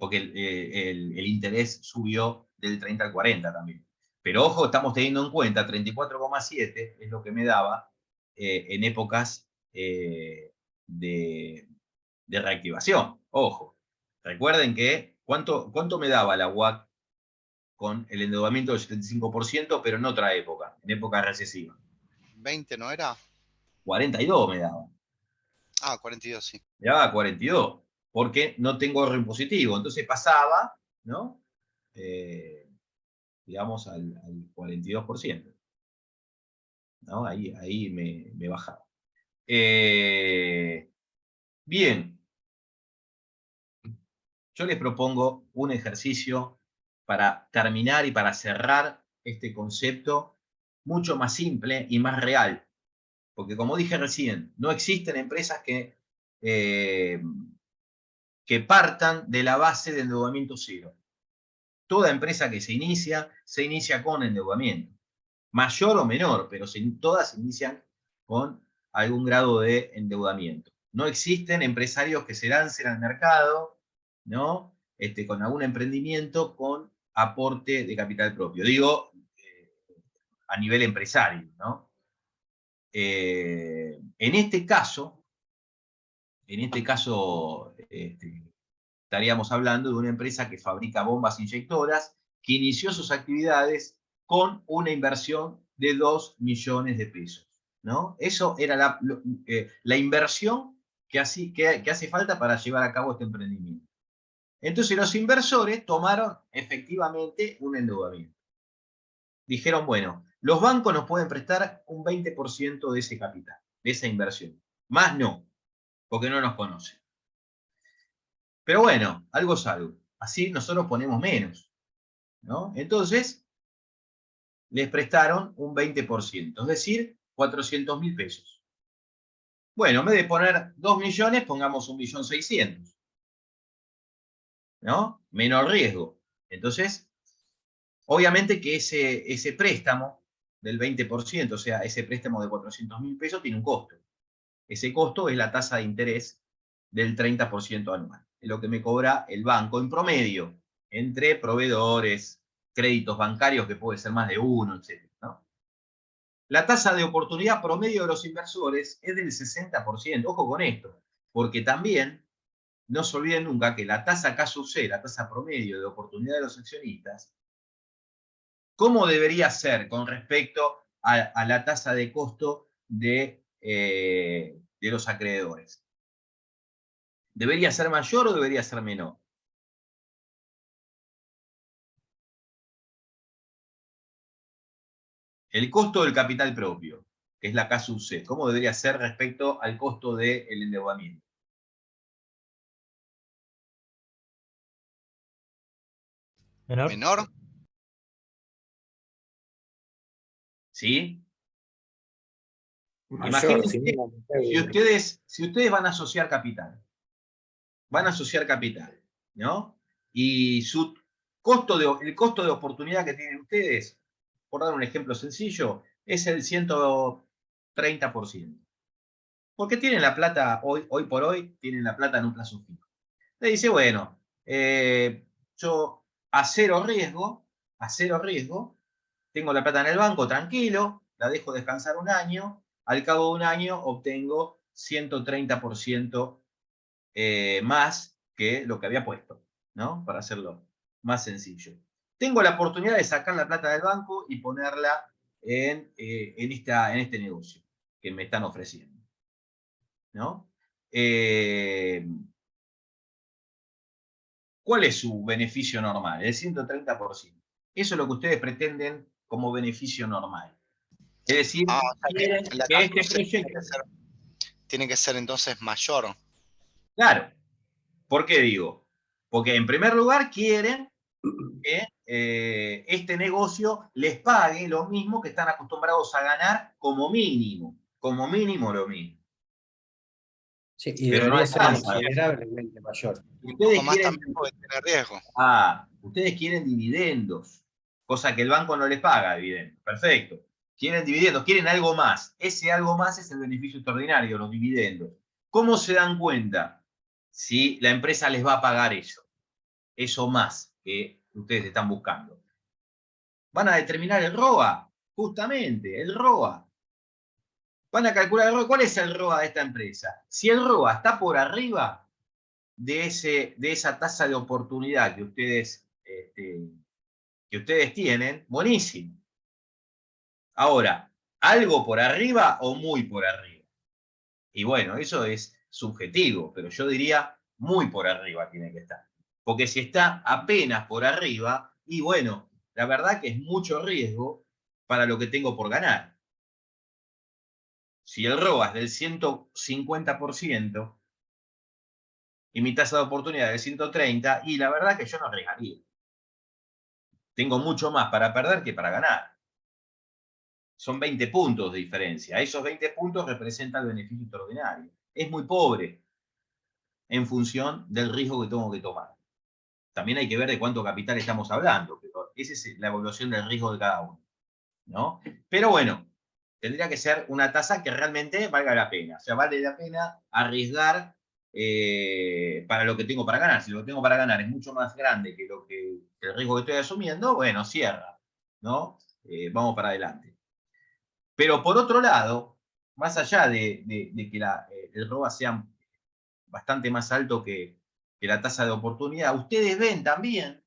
porque el interés subió del 30 al 40 también. Pero ojo, estamos teniendo en cuenta 34,7 es lo que me daba en épocas de reactivación. Ojo, recuerden que ¿cuánto me daba la WACC con el endeudamiento del 75%, pero en otra época, en época recesiva? 20, ¿no era? 42 me daba. 42, sí. Me daba 42, porque no tengo ahorro impositivo. Entonces pasaba, ¿no? Digamos, al 42%. ¿No? Ahí me bajaba. Bien. Yo les propongo un ejercicio para terminar y para cerrar este concepto mucho más simple y más real. Porque como dije recién, no existen empresas que partan de la base de endeudamiento cero. Toda empresa que se inicia con endeudamiento. Mayor o menor, pero todas se inician con algún grado de endeudamiento. No existen empresarios que se lancen al mercado, ¿no? Con algún emprendimiento con aporte de capital propio. Digo, a nivel empresario, ¿no? en este caso, estaríamos hablando de una empresa que fabrica bombas inyectoras, que inició sus actividades con una inversión de 2 millones de pesos, ¿no? Eso era la inversión que hace falta para llevar a cabo este emprendimiento. Entonces los inversores tomaron efectivamente un endeudamiento. Dijeron, bueno, los bancos nos pueden prestar un 20% de ese capital, de esa inversión. Más no, porque no nos conocen. Pero bueno, algo es algo. Así nosotros ponemos menos, ¿no? Entonces, les prestaron un 20%, es decir, 400.000 pesos. Bueno, en vez de poner 2 millones, pongamos 1.600.000. ¿No? Menor riesgo. Entonces, obviamente que ese préstamo del 20%, o sea, ese préstamo de 400.000 pesos tiene un costo. Ese costo es la tasa de interés del 30% anual. Es lo que me cobra el banco en promedio, entre proveedores, créditos bancarios, que puede ser más de uno, etc., ¿no? La tasa de oportunidad promedio de los inversores es del 60%. Ojo con esto, porque también no se olviden nunca que la tasa K/C, la tasa promedio de oportunidad de los accionistas, ¿cómo debería ser con respecto a la tasa de costo de los acreedores? ¿Debería ser mayor o debería ser menor? El costo del capital propio, que es la K/C, ¿cómo debería ser respecto al costo del endeudamiento? Menor. Menor. ¿Sí? Mayor, Imagínense, si no, si ustedes van a asociar capital, ¿no? Y el costo de oportunidad que tienen ustedes, por dar un ejemplo sencillo, es el 130%. Porque tienen la plata, hoy por hoy, tienen la plata en un plazo fijo. Le dice, bueno, yo a cero riesgo, tengo la plata en el banco, tranquilo, la dejo descansar un año, al cabo de un año obtengo 130% más que lo que había puesto, ¿no? Para hacerlo más sencillo. Tengo la oportunidad de sacar la plata del banco y ponerla en este negocio que me están ofreciendo, ¿no? ¿Cuál es su beneficio normal? El 130%. Eso es lo que ustedes pretenden como beneficio normal. Es decir, Ah, o sea quieren que la que este K/C proyecto... tiene que ser entonces mayor. Claro. ¿Por qué digo? Porque en primer lugar quieren que este negocio les pague lo mismo que están acostumbrados a ganar como mínimo lo mismo. Sí, y Pero no debería ser alcanza. considerablemente mayor. Un Ustedes poco más quieren, también porque tiene riesgo. ustedes quieren dividendos, cosa que el banco no les paga dividendos. Perfecto. Quieren dividendos, quieren algo más. Ese algo más es el beneficio extraordinario, los dividendos. ¿Cómo se dan cuenta si la empresa les va a pagar eso más que ustedes están buscando? Van a determinar el ROA, justamente, el ROA. Van a calcular el ROA. ¿Cuál es el ROA de esta empresa? Si el ROA está por arriba de esa tasa de oportunidad que ustedes tienen, buenísimo. Ahora, ¿algo por arriba o muy por arriba? Y bueno, eso es subjetivo, pero yo diría muy por arriba tiene que estar. Porque si está apenas por arriba, y bueno, la verdad que es mucho riesgo para lo que tengo por ganar. Si el ROA es del 150% y mi tasa de oportunidad es del 130%, y la verdad que yo no arriesgaría. Tengo mucho más para perder que para ganar. Son 20 puntos de diferencia. Esos 20 puntos representan el beneficio extraordinario. Es muy pobre en función del riesgo que tengo que tomar. También hay que ver de cuánto capital estamos hablando, pero esa es la evaluación del riesgo de cada uno, ¿no? Pero bueno, tendría que ser una tasa que realmente valga la pena. O sea, vale la pena arriesgar para lo que tengo para ganar. Si lo que tengo para ganar es mucho más grande que el riesgo que estoy asumiendo, bueno, cierra, ¿no? Vamos para adelante. Pero por otro lado, más allá de que el ROA sea bastante más alto que la tasa de oportunidad, ustedes ven también,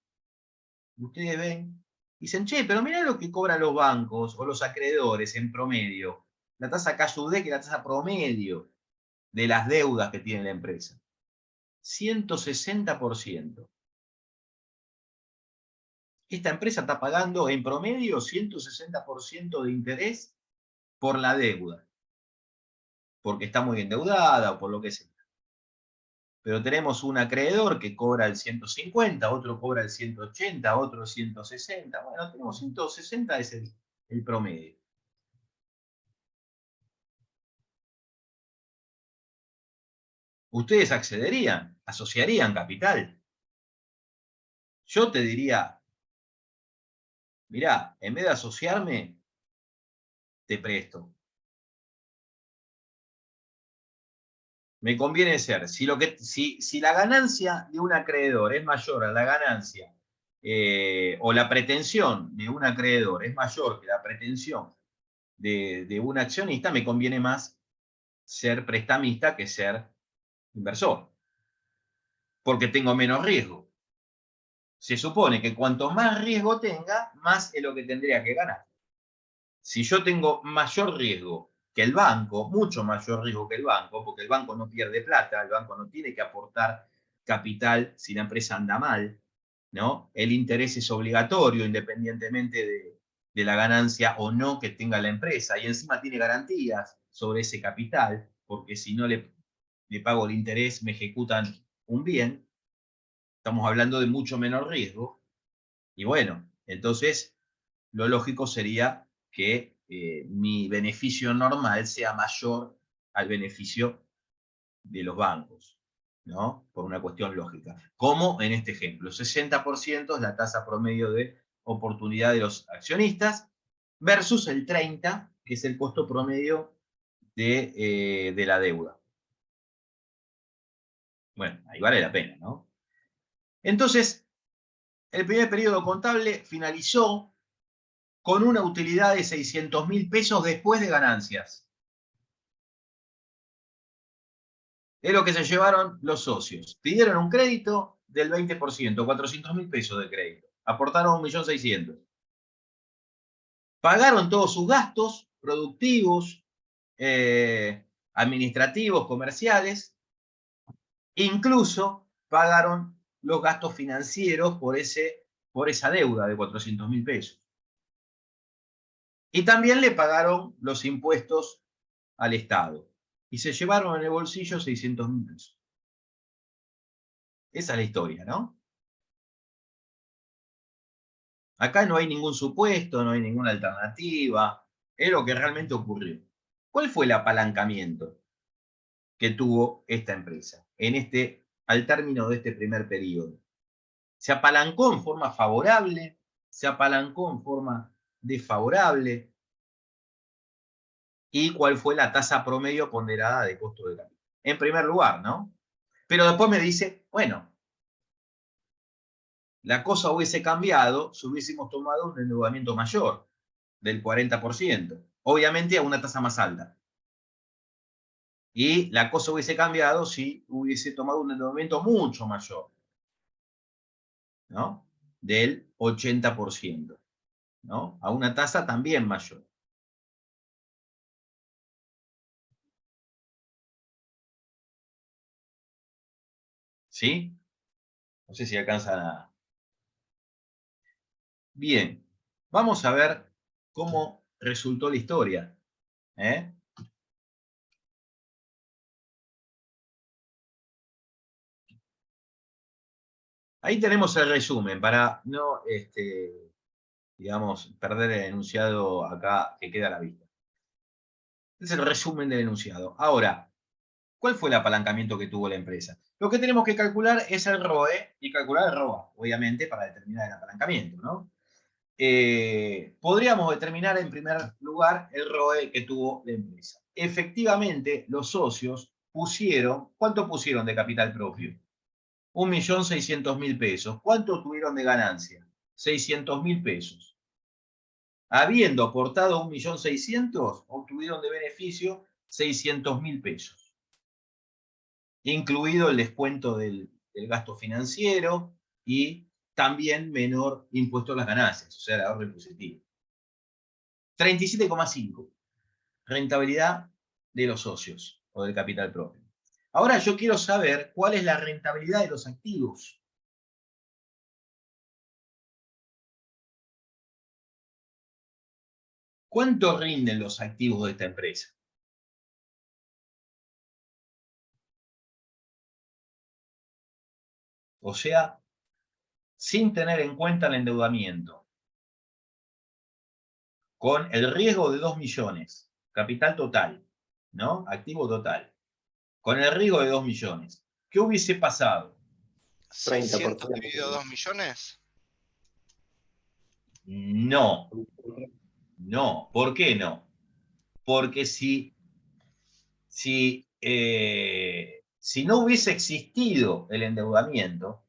dicen, che, pero mirá lo que cobran los bancos o los acreedores en promedio. La tasa cash to debt, que es la tasa promedio de las deudas que tiene la empresa. 160%. Esta empresa está pagando en promedio 160% de interés por la deuda. Porque está muy endeudada o por lo que sea. Pero tenemos un acreedor que cobra el 150, otro cobra el 180, otro el 160. Bueno, tenemos 160, es el promedio. ¿Ustedes accederían? ¿Asociarían capital? Yo te diría, mirá, en vez de asociarme, te presto. Me conviene ser, si la ganancia de un acreedor es mayor a la ganancia, o la pretensión de un acreedor es mayor que la pretensión de un accionista, me conviene más ser prestamista que ser inversor. Porque tengo menos riesgo. Se supone que cuanto más riesgo tenga, más es lo que tendría que ganar. Si yo tengo mayor riesgo que el banco, mucho mayor riesgo que el banco, porque el banco no pierde plata, el banco no tiene que aportar capital si la empresa anda mal, ¿no? El interés es obligatorio independientemente de la ganancia o no que tenga la empresa, y encima tiene garantías sobre ese capital, porque si no le pago el interés, me ejecutan un bien. Estamos hablando de mucho menor riesgo. Y bueno, entonces lo lógico sería que mi beneficio normal sea mayor al beneficio de los bancos, ¿no? Por una cuestión lógica. Como en este ejemplo, 60% es la tasa promedio de oportunidad de los accionistas versus el 30%, que es el costo promedio de la deuda. Bueno, ahí vale la pena, ¿no? Entonces, el primer periodo contable finalizó con una utilidad de 600.000 pesos después de ganancias. Es lo que se llevaron los socios. Pidieron un crédito del 20%, 400.000 pesos de crédito. Aportaron 1.600.000. Pagaron todos sus gastos productivos, administrativos, comerciales. Incluso pagaron los gastos financieros por esa deuda de 400.000 pesos. Y también le pagaron los impuestos al Estado. Y se llevaron en el bolsillo 600.000 pesos. Esa es la historia, ¿no? Acá no hay ningún supuesto, no hay ninguna alternativa. Es lo que realmente ocurrió. ¿Cuál fue el apalancamiento que tuvo esta empresa al término de este primer periodo? ¿Se apalancó en forma favorable? ¿Se apalancó en forma desfavorable? ¿Y cuál fue la tasa promedio ponderada de costo de capital? En primer lugar, ¿no? Pero después me dice, bueno, la cosa hubiese cambiado si hubiésemos tomado un endeudamiento mayor, del 40%, obviamente a una tasa más alta. Y la cosa hubiese cambiado si hubiese tomado un endeudamiento mucho mayor, ¿no? Del 80%, ¿no? A una tasa también mayor. ¿Sí? No sé si alcanzan a... Bien, vamos a ver cómo resultó la historia. Ahí tenemos el resumen para no, digamos, perder el enunciado acá que queda a la vista. Es el resumen del enunciado. Ahora, ¿cuál fue el apalancamiento que tuvo la empresa? Lo que tenemos que calcular es el ROE y calcular el ROA, obviamente, para determinar el apalancamiento, ¿no? Podríamos determinar en primer lugar el ROE que tuvo la empresa. Efectivamente, los socios pusieron, ¿cuánto pusieron de capital propio? 1.600.000 pesos. ¿Cuánto tuvieron de ganancia? 600.000 pesos. Habiendo aportado 1.600.000, obtuvieron de beneficio 600.000 pesos, incluido el descuento del gasto financiero y también menor impuesto a las ganancias, o sea, el ahorro impositivo. 37,5, rentabilidad de los socios o del capital propio. Ahora yo quiero saber cuál es la rentabilidad de los activos. ¿Cuánto rinden los activos de esta empresa? O sea, sin tener en cuenta el endeudamiento, con el riesgo de 2 millones, capital total, ¿no? Activo total, con el riesgo de 2 millones. ¿Qué hubiese pasado? 600 dividido 2 millones. No, no. ¿Por qué no? Porque si no hubiese existido el endeudamiento,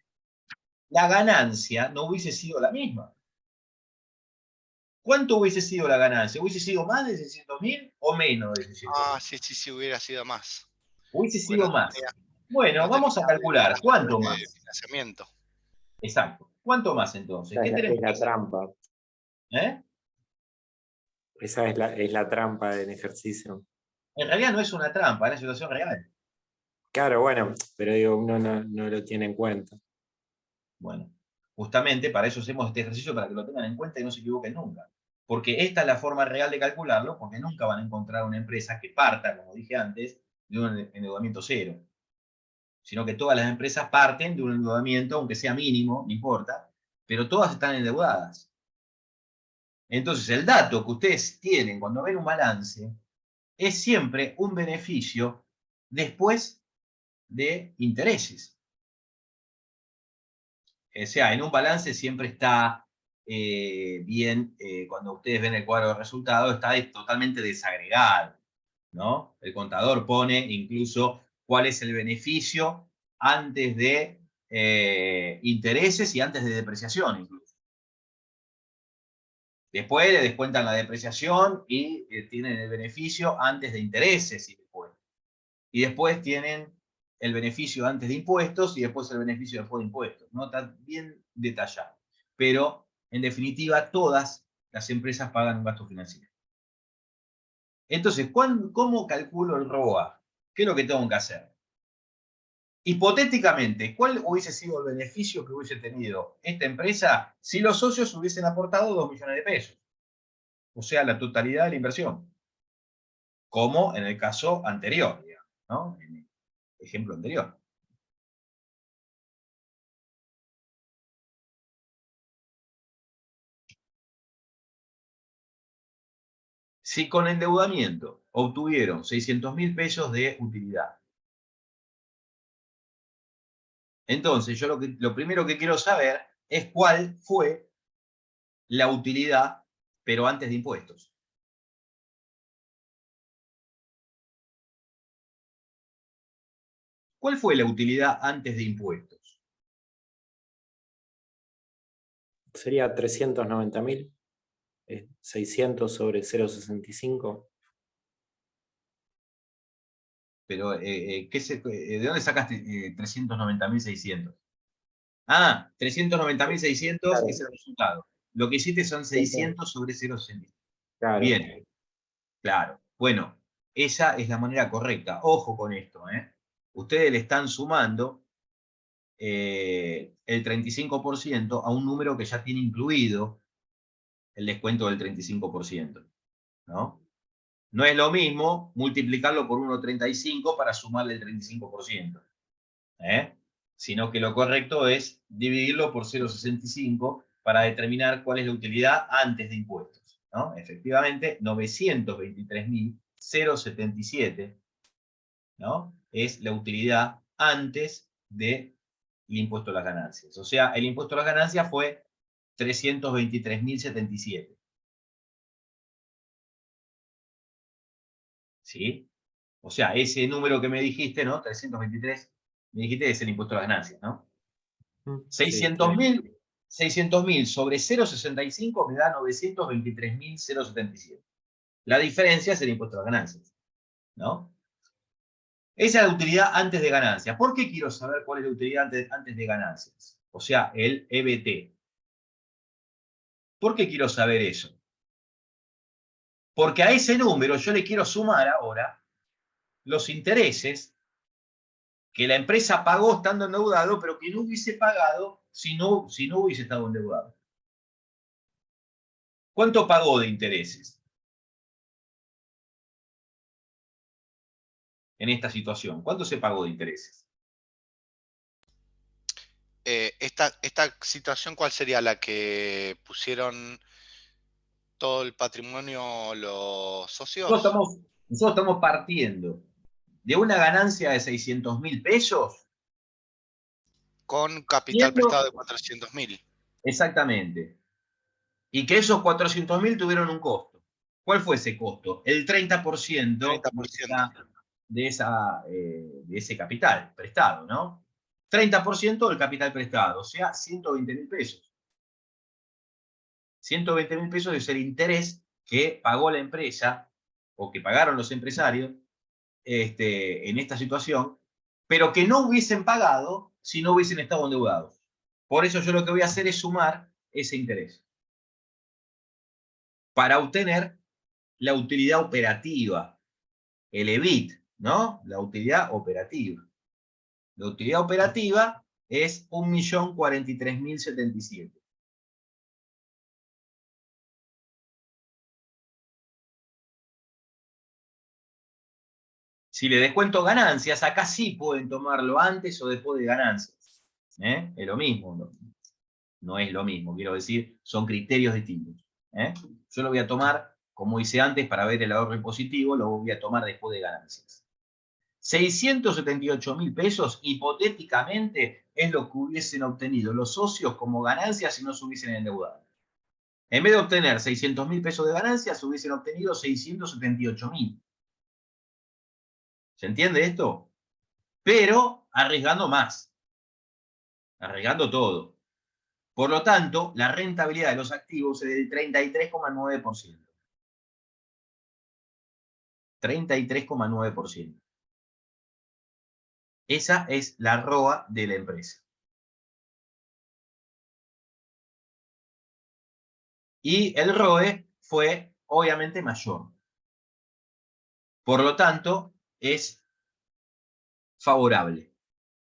la ganancia no hubiese sido la misma. ¿Cuánto hubiese sido la ganancia? ¿Hubiese sido más de 600.000 o menos de 600.000? Ah, sí, hubiera sido más. Hubiese sido Bueno, más. Bueno, no vamos a tenía calcular. ¿Cuánto de más? financiamiento. Exacto. ¿Cuánto más entonces? ¿Qué tenemos Es que la hacer? trampa. ¿Eh? Esa es la trampa del ejercicio. En realidad no es una trampa, es una situación real. Claro, bueno, pero digo, uno no lo tiene en cuenta. Bueno, justamente para eso hacemos este ejercicio, para que lo tengan en cuenta y no se equivoquen nunca. Porque esta es la forma real de calcularlo, porque nunca van a encontrar una empresa que parta, como dije antes, de un endeudamiento cero. Sino que todas las empresas parten de un endeudamiento, aunque sea mínimo, no importa, pero todas están endeudadas. Entonces, el dato que ustedes tienen cuando ven un balance es siempre un beneficio después de intereses. O sea, en un balance siempre está bien, cuando ustedes ven el cuadro de resultados, está totalmente desagregado, ¿no? El contador pone incluso cuál es el beneficio antes de intereses y antes de depreciación incluso. Después le descuentan la depreciación y tienen el beneficio antes de intereses y después. Y después tienen el beneficio antes de impuestos y después el beneficio después de impuestos, ¿no? Está bien detallado. Pero, en definitiva, todas las empresas pagan un gasto financiero. Entonces, ¿cómo calculo el ROA? ¿Qué es lo que tengo que hacer? Hipotéticamente, ¿cuál hubiese sido el beneficio que hubiese tenido esta empresa si los socios hubiesen aportado 2 millones de pesos? O sea, la totalidad de la inversión. Como en el caso anterior, digamos, ¿no? En el ejemplo anterior. Si con endeudamiento obtuvieron 600.000 pesos de utilidad. Entonces, yo lo primero que quiero saber es cuál fue la utilidad, pero antes de impuestos. ¿Cuál fue la utilidad antes de impuestos? Sería 390.000. 600 sobre 0,65. Pero, ¿de dónde sacaste 390.600? Ah, 390.600 Claro. es el resultado. Lo que hiciste son 600 sobre 0,65. Claro. Bien, claro. Bueno, esa es la manera correcta. Ojo con esto, ¿eh? Ustedes le están sumando el 35% a un número que ya tiene incluido el descuento del 35%, ¿no? No es lo mismo multiplicarlo por 1,35 para sumarle el 35%, ¿eh? Sino que lo correcto es dividirlo por 0,65 para determinar cuál es la utilidad antes de impuestos, ¿no? Efectivamente, 923.077, ¿no? Es la utilidad antes del impuesto a las ganancias. O sea, el impuesto a las ganancias fue 323.077. ¿Sí? O sea, ese número que me dijiste, ¿no? 323, me dijiste es el impuesto a las ganancias, ¿no? Sí, 600.000 sobre 0,65 me da 923.077. La diferencia es el impuesto a las ganancias. ¿no? Esa es la utilidad antes de ganancias. ¿Por qué quiero saber cuál es la utilidad antes de ganancias? O sea, el EBT. ¿Por qué quiero saber eso? Porque a ese número yo le quiero sumar ahora los intereses que la empresa pagó estando endeudado, pero que no hubiese pagado si no hubiese estado endeudado. ¿Cuánto pagó de intereses en esta situación? ¿Cuánto se pagó de intereses? Esta situación, ¿cuál sería la que pusieron todo el patrimonio los socios? Nosotros estamos partiendo de una ganancia de 600.000 pesos. Con capital prestado de 400.000. Exactamente. Y que esos 400.000 tuvieron un costo. ¿Cuál fue ese costo? El 30%, 30%. de ese capital prestado, ¿no? 30% del capital prestado, o sea, 120.000 pesos. 120.000 pesos es el interés que pagó la empresa o que pagaron los empresarios en esta situación, pero que no hubiesen pagado si no hubiesen estado endeudados. Por eso yo lo que voy a hacer es sumar ese interés para obtener la utilidad operativa, el EBIT, ¿no? La utilidad operativa. La utilidad operativa es 1.043.077. Si le descuento ganancias, acá sí pueden tomarlo antes o después de ganancias. Es lo mismo, no es lo mismo, quiero decir, son criterios distintos. Yo lo voy a tomar, como hice antes, para ver el ahorro impositivo, lo voy a tomar después de ganancias. 678.000 pesos, hipotéticamente, es lo que hubiesen obtenido los socios como ganancias si no se hubiesen endeudado. En vez de obtener 600.000 pesos de ganancias, hubiesen obtenido 678.000. ¿Se entiende esto? Pero arriesgando más. Arriesgando todo. Por lo tanto, la rentabilidad de los activos es del 33,9%. 33,9%. Esa es la ROA de la empresa. Y el ROE fue obviamente mayor. Por lo tanto, es favorable.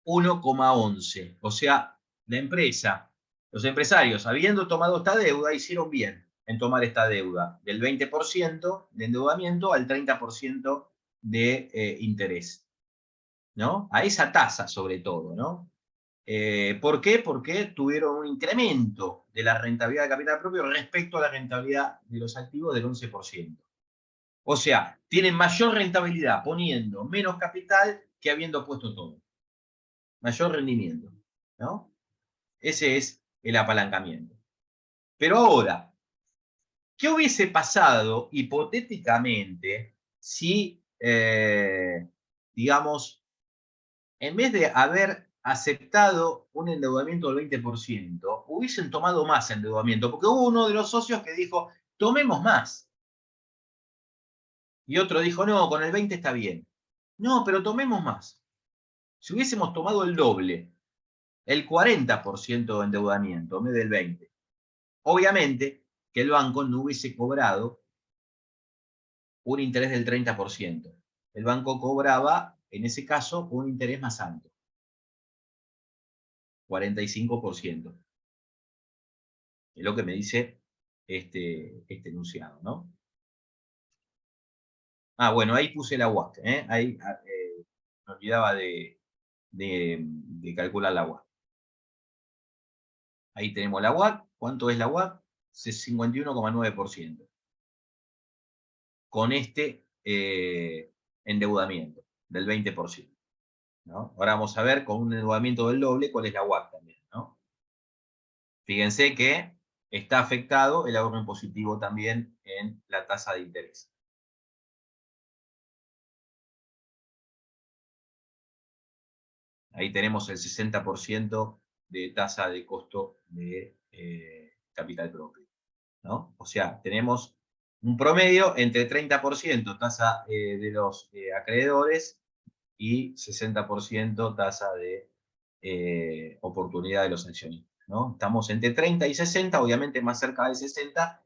1,11. O sea, la empresa, los empresarios, habiendo tomado esta deuda, hicieron bien en tomar esta deuda del 20% de endeudamiento al 30% de interés, ¿no? A esa tasa, sobre todo, ¿no? ¿Por qué? Porque tuvieron un incremento de la rentabilidad de capital propio respecto a la rentabilidad de los activos del 11%. O sea, tienen mayor rentabilidad poniendo menos capital que habiendo puesto todo. Mayor rendimiento, ¿no? Ese es el apalancamiento. Pero ahora, ¿qué hubiese pasado hipotéticamente si, digamos, en vez de haber aceptado un endeudamiento del 20%, hubiesen tomado más endeudamiento? Porque hubo uno de los socios que dijo, tomemos más. Y otro dijo, no, con el 20 está bien. No, pero tomemos más. Si hubiésemos tomado el doble, el 40% de endeudamiento en vez del 20%, obviamente que el banco no hubiese cobrado un interés del 30%. El banco cobraba, en ese caso, un interés más alto, 45%. Es lo que me dice este enunciado, ¿no? Ah, bueno, ahí puse la UAC, ahí me olvidaba de calcular la UAC. Ahí tenemos la UAC. ¿Cuánto es la UAC? 51,9%. Con este endeudamiento del 20%. ¿no? Ahora vamos a ver con un endeudamiento del doble cuál es la UAC también, ¿no? Fíjense que está afectado el ahorro impositivo también en la tasa de interés. Ahí tenemos el 60% de tasa de costo de capital propio, ¿no? O sea, tenemos Un promedio entre 30% tasa de los acreedores y 60% tasa de oportunidad de los accionistas, ¿no? Estamos entre 30 y 60, obviamente más cerca de 60,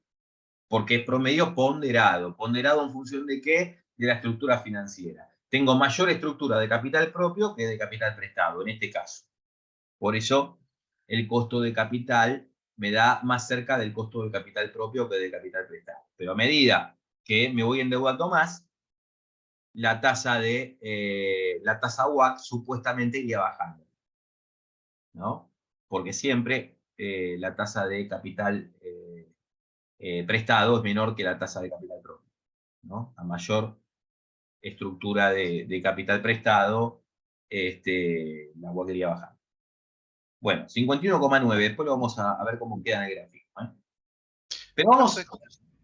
porque es promedio ponderado. ¿Ponderado en función de qué? De la estructura financiera. Tengo mayor estructura de capital propio que de capital prestado, en este caso. Por eso, el costo de capital me da más cerca del costo del capital propio que del capital prestado. Pero a medida que me voy endeudando más, la tasa WACC supuestamente iría bajando, ¿no? Porque siempre la tasa de capital prestado es menor que la tasa de capital propio, ¿no? A mayor estructura de capital prestado, la WACC iría bajando. Bueno, 51,9, después lo vamos a ver cómo queda en el gráfico, ¿eh? Pero vamos... Profe,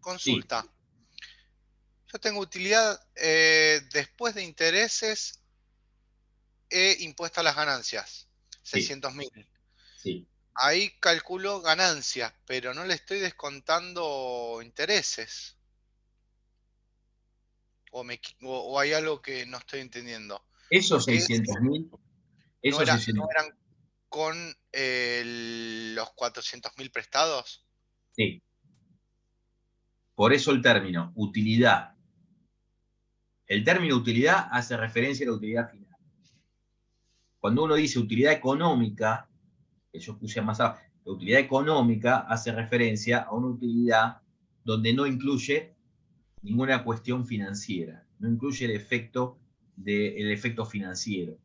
consulta. Sí. Yo tengo utilidad después de intereses e impuesto a las ganancias, Sí. 600.000. Sí. Ahí calculo ganancias, pero no le estoy descontando intereses. O hay algo que no estoy entendiendo. Esos Porque 600.000, no esos 600.000, eran con los 400.000 prestados. sí. Por eso el término utilidad. El término utilidad hace referencia a la utilidad final. Cuando uno dice utilidad económica, que yo puse más abajo, la utilidad económica hace referencia a una utilidad donde no incluye ninguna cuestión financiera, no incluye el efecto financiero,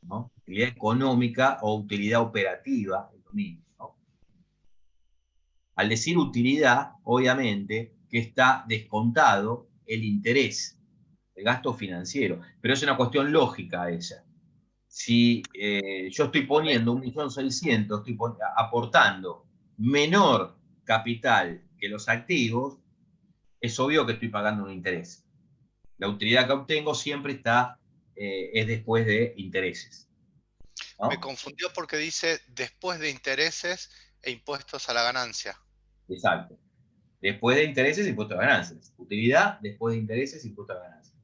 ¿no? Utilidad económica o utilidad operativa, es lo mismo, ¿no? Al decir utilidad, obviamente, que está descontado el interés, el gasto financiero, pero es una cuestión lógica esa. Si yo estoy poniendo 1.600.000, estoy aportando menor capital que los activos, es obvio que estoy pagando un interés. La utilidad que obtengo siempre es después de intereses, ¿no? Me confundió porque dice después de intereses e impuestos a la ganancia. Exacto. Después de intereses, impuesto a ganancias. Utilidad, después de intereses, impuesto a ganancias,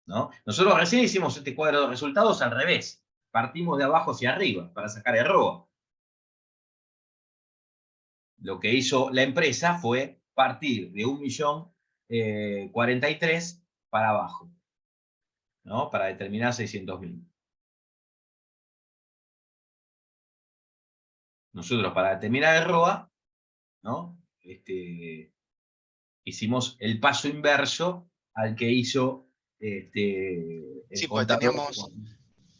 ¿no? Nosotros recién hicimos este cuadro de resultados al revés. Partimos de abajo hacia arriba para sacar el ROA. Lo que hizo la empresa fue partir de 1.043.000 para abajo, ¿no? Para determinar 600.000. Nosotros, para determinar el ROA, ¿no? Hicimos el paso inverso al que hizo el Sí, pues contador.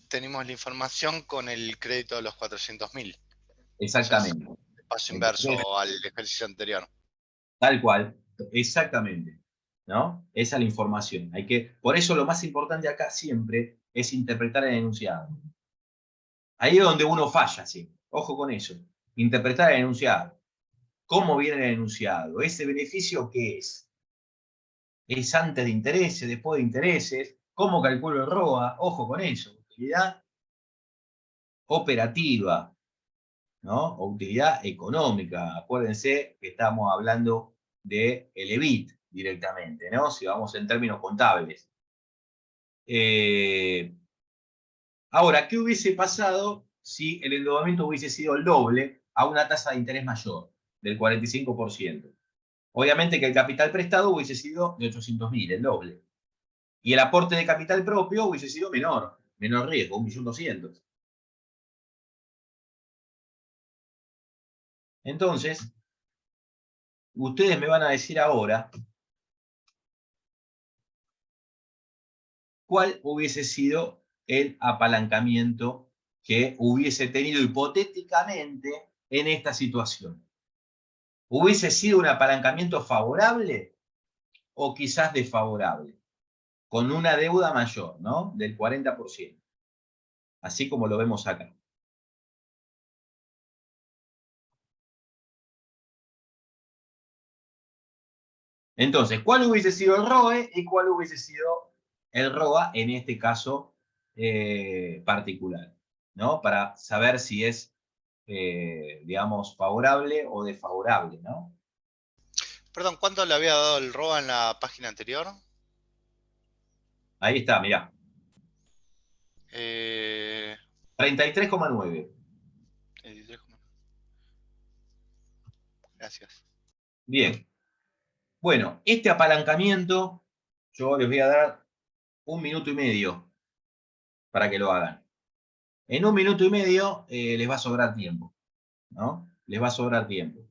teníamos la información con el crédito de los 400.000. Exactamente. El paso Entonces, inverso al ejercicio anterior. tal cual, exactamente, ¿no? Esa es la información. Por eso lo más importante acá siempre es interpretar el enunciado. Ahí es donde uno falla, sí. Ojo con eso. Interpretar el enunciado. ¿Cómo viene el enunciado? ¿Ese beneficio qué es? ¿Es antes de intereses, después de intereses? ¿Cómo calculo el ROA? Ojo con eso. Utilidad operativa, ¿no? O utilidad económica. Acuérdense que estamos hablando del EBIT directamente, ¿no? Si vamos en términos contables. Ahora, ¿qué hubiese pasado si el endeudamiento hubiese sido el doble a una tasa de interés mayor, del 45%? Obviamente que el capital prestado hubiese sido de 800.000, el doble. Y el aporte de capital propio hubiese sido menor riesgo, 1.200.000. Entonces, ustedes me van a decir ahora cuál hubiese sido el apalancamiento que hubiese tenido hipotéticamente en esta situación. ¿Hubiese sido un apalancamiento favorable o quizás desfavorable? Con una deuda mayor, ¿no? Del 40%. Así como lo vemos acá. Entonces, ¿cuál hubiese sido el ROE y cuál hubiese sido el ROA en este caso particular? ¿No? Para saber si es, digamos, favorable o desfavorable, ¿no? Perdón, ¿cuánto le había dado el ROA en la página anterior? Ahí está, mirá. Eh, 33,9. 33. Gracias. Bien. Bueno, este apalancamiento yo les voy a dar 1 minuto y medio para que lo hagan. En 1 minuto y medio les va a sobrar tiempo, ¿no? Les va a sobrar tiempo.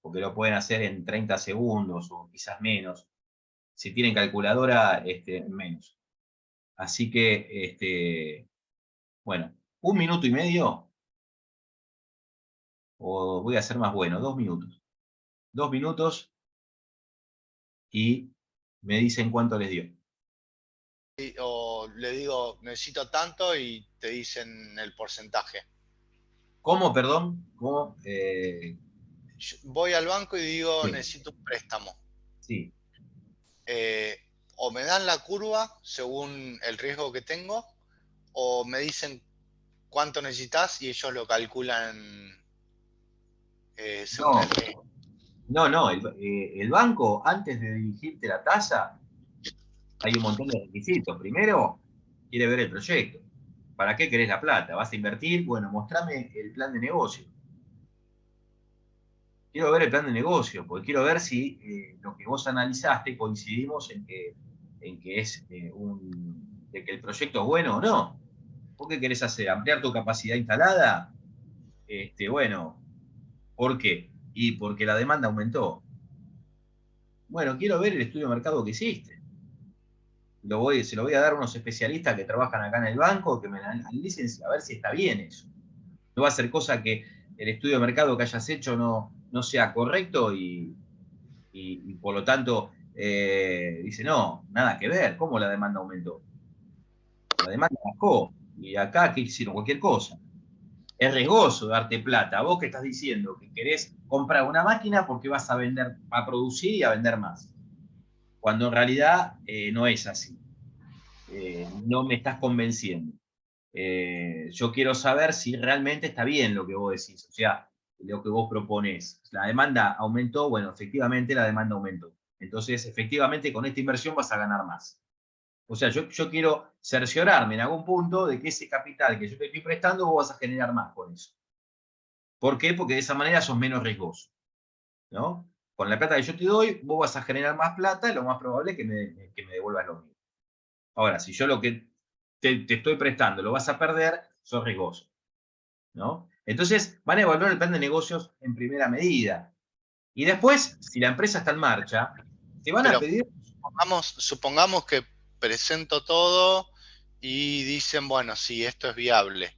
Porque lo pueden hacer en 30 segundos o quizás menos. Si tienen calculadora, menos. Así que, bueno, 1 minuto y medio, o voy a ser más bueno, 2 minutos. 2 minutos y me dicen cuánto les dio. O le digo, necesito tanto y te dicen el porcentaje. ¿Cómo, perdón? ¿Cómo? Yo voy al banco y digo, Sí. necesito un préstamo. Sí. O me dan la curva según el riesgo que tengo, o me dicen cuánto necesitas y ellos lo calculan según No, el riesgo. no. El banco, antes de dirigirte la tasa, hay un montón de requisitos. Primero, quiere ver el proyecto. ¿Para qué querés la plata? ¿Vas a invertir? Bueno, mostrame el plan de negocio. Quiero ver el plan de negocio, porque quiero ver si lo que vos analizaste coincidimos en que es de que el proyecto es bueno o no. ¿Vos qué querés hacer? ¿Ampliar tu capacidad instalada? Bueno, ¿por qué? Y porque la demanda aumentó. Bueno, quiero ver el estudio de mercado que hiciste. Se lo voy a dar a unos especialistas que trabajan acá en el banco, que me analicen a ver si está bien eso. No va a ser cosa que el estudio de mercado que hayas hecho no sea correcto y por lo tanto dice, no, nada que ver, ¿cómo la demanda aumentó? La demanda bajó y acá, ¿qué hicieron? Cualquier cosa. Es riesgoso darte plata. Vos que estás diciendo que querés comprar una máquina porque vas a vender, a producir y a vender más. Cuando en realidad no es así. No me estás convenciendo. Yo quiero saber si realmente está bien lo que vos decís, o sea, lo que vos proponés. La demanda aumentó, bueno, efectivamente la demanda aumentó. Entonces, efectivamente, con esta inversión vas a ganar más. O sea, yo quiero cerciorarme en algún punto de que ese capital que yo te estoy prestando, vos vas a generar más con eso. ¿Por qué? Porque de esa manera sos menos riesgoso, ¿no? Con la plata que yo te doy, vos vas a generar más plata, lo más probable es que me devuelvas lo mismo. Ahora, si yo lo que te estoy prestando lo vas a perder, sos riesgoso, ¿no? Entonces, van a evaluar el plan de negocios en primera medida. Y después, si la empresa está en marcha, te van a Pero pedir... supongamos que presento todo y dicen, bueno, sí, esto es viable.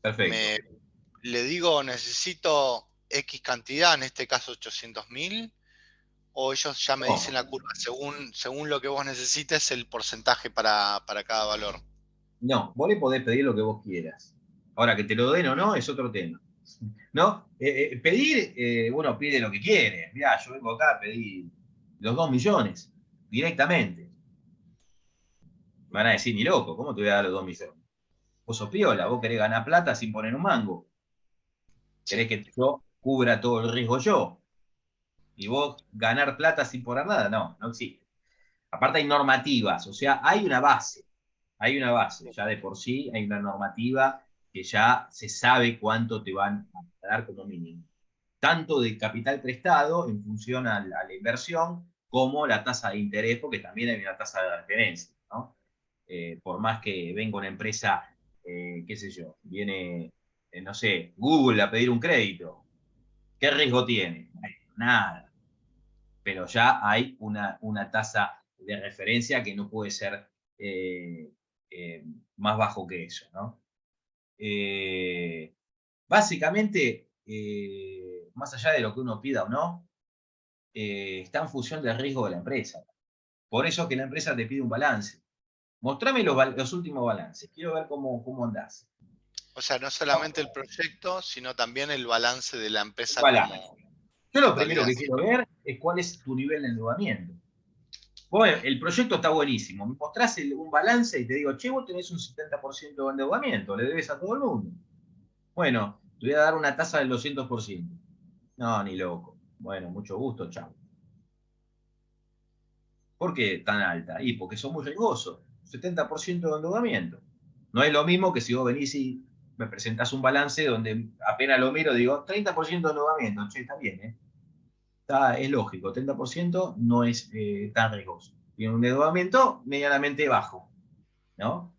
Perfecto. Le digo, necesito X cantidad, en este caso 800.000, o ellos ya me dicen No, la curva, según lo que vos necesites, el porcentaje para cada valor. no, vos le podés pedir lo que vos quieras. Ahora, que te lo den o no es otro tema. ¿No? Pedir, bueno, pide lo que quiere. Mirá, yo vengo acá a pedir los 2 millones directamente. Me van a decir, ni loco, ¿cómo te voy a dar los 2 millones? Vos sos piola, vos querés ganar plata sin poner un mango. Sí. Querés que yo cubra todo el riesgo yo. Y vos ganar plata sin poner nada, no existe. Aparte hay normativas, o sea, hay una base, ya de por sí hay una normativa que ya se sabe cuánto te van a dar como mínimo. Tanto de capital prestado en función a la inversión, como la tasa de interés, porque también hay una tasa de referencia, ¿no? Por más que venga una empresa, qué sé yo, viene, no sé, Google a pedir un crédito, ¿qué riesgo tiene? Nada, pero ya hay una tasa de referencia que no puede ser eh, más bajo que eso, ¿no? Básicamente, más allá de lo que uno pida o no, está en función del riesgo de la empresa. Por eso que la empresa te pide un balance. Mostrame los últimos balances. Quiero ver cómo andás. O sea, no solamente el proyecto, sino también el balance de la empresa como Balance. Yo lo primero totalidad. que quiero ver es cuál es tu nivel de endeudamiento. Vos, el proyecto está buenísimo. Me mostrás un balance y te digo, che, vos tenés un 70% de endeudamiento, le debes a todo el mundo. Bueno, te voy a dar una tasa del 200%. No, ni loco. Bueno, mucho gusto, chao. ¿Por qué tan alta? Y porque son muy riesgosos. 70% de endeudamiento. No es lo mismo que si vos venís y me presentás un balance donde apenas lo miro, digo, 30% de endeudamiento. Che, está bien, ¿eh? Es lógico, 30% no es tan riesgoso. Tiene un endeudamiento medianamente bajo, ¿no?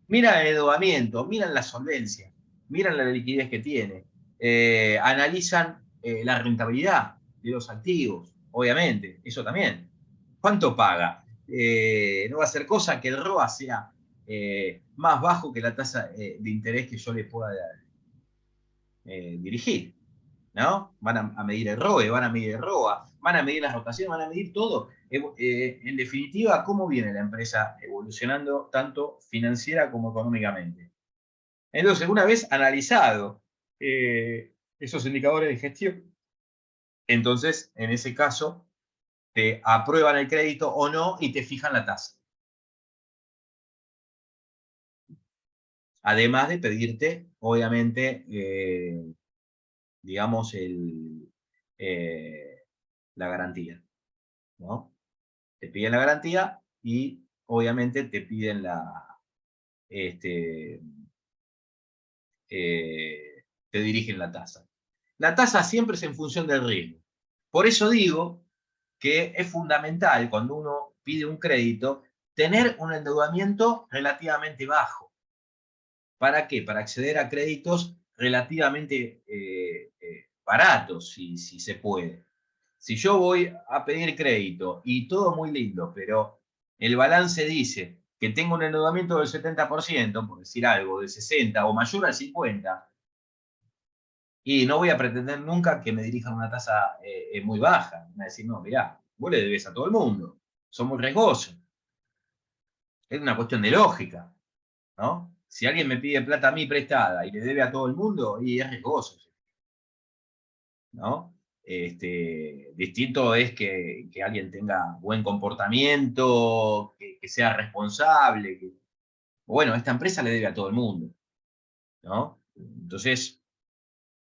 Miran el endeudamiento, miran la solvencia, miran la liquidez que tiene, analizan la rentabilidad de los activos, obviamente, eso también. ¿Cuánto paga? No va a ser cosa que el ROA sea más bajo que la tasa de interés que yo le pueda dirigir, ¿no? Van a medir el ROE, van a medir el ROA, van a medir las rotaciones, van a medir todo. En definitiva, cómo viene la empresa evolucionando tanto financiera como económicamente. Entonces, una vez analizado esos indicadores de gestión, entonces, en ese caso, te aprueban el crédito o no y te fijan la tasa. Además de pedirte, obviamente, digamos, la garantía, ¿no? Te piden la garantía y obviamente te piden te dirigen la tasa. La tasa siempre es en función del riesgo. Por eso digo que es fundamental cuando uno pide un crédito tener un endeudamiento relativamente bajo. ¿Para qué? Para acceder a créditos relativamente baratos, si se puede. Si yo voy a pedir crédito y todo muy lindo, pero el balance dice que tengo un endeudamiento del 70%, por decir algo, del 60% o mayor al 50%, y no voy a pretender nunca que me dirijan una tasa muy baja. Me van a decir, no, mirá, vos le debes a todo el mundo, son muy riesgosos. Es una cuestión de lógica, ¿no? Si alguien me pide plata a mí prestada y le debe a todo el mundo, y es riesgoso, ¿no? Distinto es que alguien tenga buen comportamiento, que sea responsable. Bueno, esta empresa le debe a todo el mundo, ¿no? Entonces,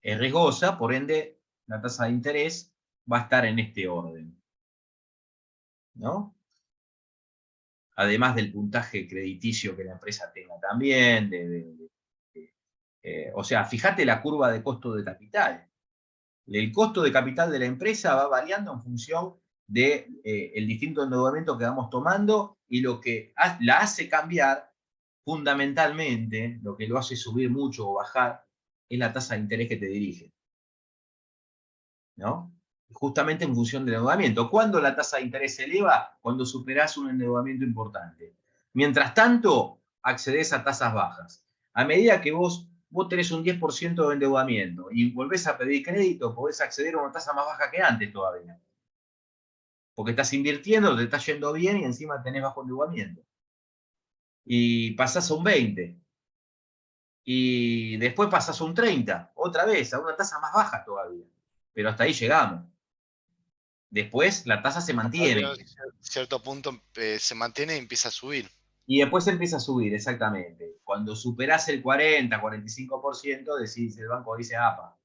es riesgosa, por ende, la tasa de interés va a estar en este orden, ¿no? Además del puntaje crediticio que la empresa tenga también, o sea, fíjate la curva de costo de capital. El costo de capital de la empresa va variando en función del distinto endeudamiento que vamos tomando y lo que la hace cambiar fundamentalmente, lo que lo hace subir mucho o bajar, es la tasa de interés que te dirige, ¿no? Justamente en función del endeudamiento. ¿Cuándo la tasa de interés se eleva? Cuando superás un endeudamiento importante. Mientras tanto, accedes a tasas bajas. A medida que vos tenés un 10% de endeudamiento y volvés a pedir crédito, podés acceder a una tasa más baja que antes todavía. Porque estás invirtiendo, te está yendo bien y encima tenés bajo endeudamiento. Y pasás a un 20. Y después pasás a un 30. Otra vez, a una tasa más baja todavía. Pero hasta ahí llegamos. Después la tasa se mantiene. A cierto punto se mantiene y empieza a subir. Y después empieza a subir, exactamente. Cuando superás el 40, 45%, decís, el banco dice, APA,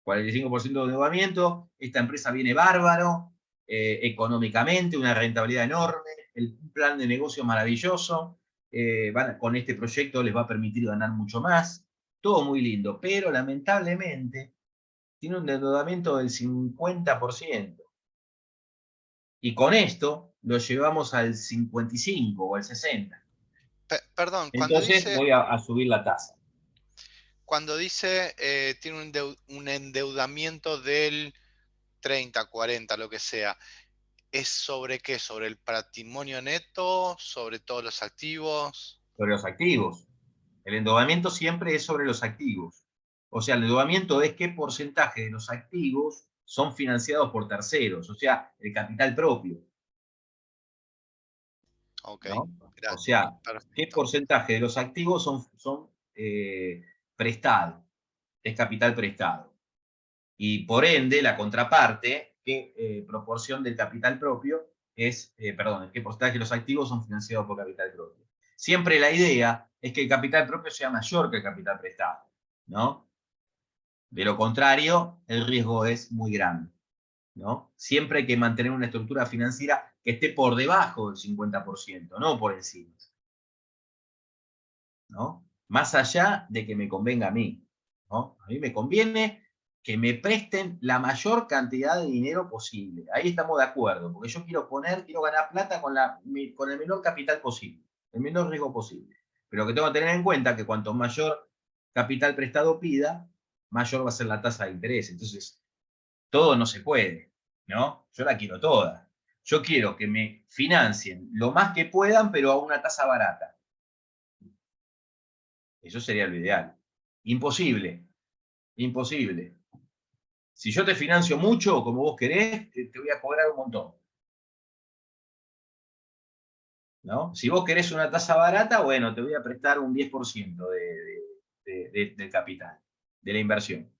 45% de endeudamiento, esta empresa viene bárbaro, económicamente, una rentabilidad enorme, el plan de negocio maravilloso, con este proyecto les va a permitir ganar mucho más, todo muy lindo, pero lamentablemente tiene un endeudamiento del 50%. Y con esto lo llevamos al 55 o al 60. Perdón, Entonces voy a subir la tasa. cuando dice tiene un endeudamiento del 30, 40, lo que sea, ¿es sobre qué? ¿Sobre el patrimonio neto? ¿Sobre todos los activos? Sobre los activos. El endeudamiento siempre es sobre los activos. O sea, el endeudamiento es qué porcentaje de los activos son financiados por terceros, o sea, el capital propio. Ok, ¿No? gracias. O sea, Perfecto. qué porcentaje de los activos son prestados, es capital prestado. Y por ende, la contraparte, qué proporción del capital propio es, perdón, qué porcentaje de los activos son financiados por capital propio. Siempre la idea es que el capital propio sea mayor que el capital prestado, ¿no? De lo contrario, el riesgo es muy grande, ¿no? Siempre hay que mantener una estructura financiera que esté por debajo del 50%, no por encima, ¿no? Más allá de que me convenga a mí, ¿no? A mí me conviene que me presten la mayor cantidad de dinero posible. Ahí estamos de acuerdo, porque yo quiero ganar plata con el menor capital posible, el menor riesgo posible. Pero que tengo que tener en cuenta que cuanto mayor capital prestado pida, mayor va a ser la tasa de interés. Entonces, todo no se puede, ¿no? Yo la quiero toda. Yo quiero que me financien lo más que puedan, pero a una tasa barata. Eso sería lo ideal. Imposible, imposible. Si yo te financio mucho, como vos querés, te voy a cobrar un montón, ¿no? Si vos querés una tasa barata, bueno, te voy a prestar un 10% del capital, de la inversión.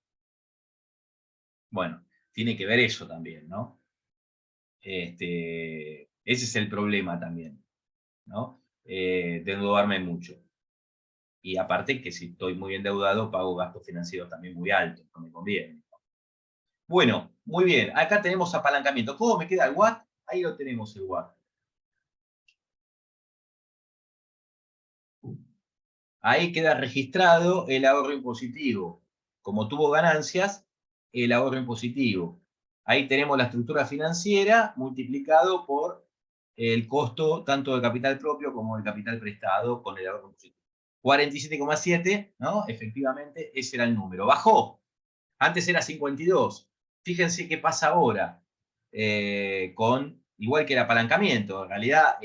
Bueno, tiene que ver eso también, ¿no? Ese es el problema también, ¿no? De endeudarme mucho. Y aparte que si estoy muy endeudado, pago gastos financieros también muy altos, no me conviene. Bueno, muy bien. Acá tenemos apalancamiento. ¿Cómo me queda el WACC? Ahí lo tenemos el WACC. Ahí queda registrado el ahorro impositivo. Como tuvo ganancias, el ahorro impositivo. Ahí tenemos la estructura financiera multiplicado por el costo tanto del capital propio como del capital prestado con el ahorro impositivo. 47,7, ¿no? Efectivamente, ese era el número. Bajó. Antes era 52. Fíjense qué pasa ahora igual que el apalancamiento. En realidad,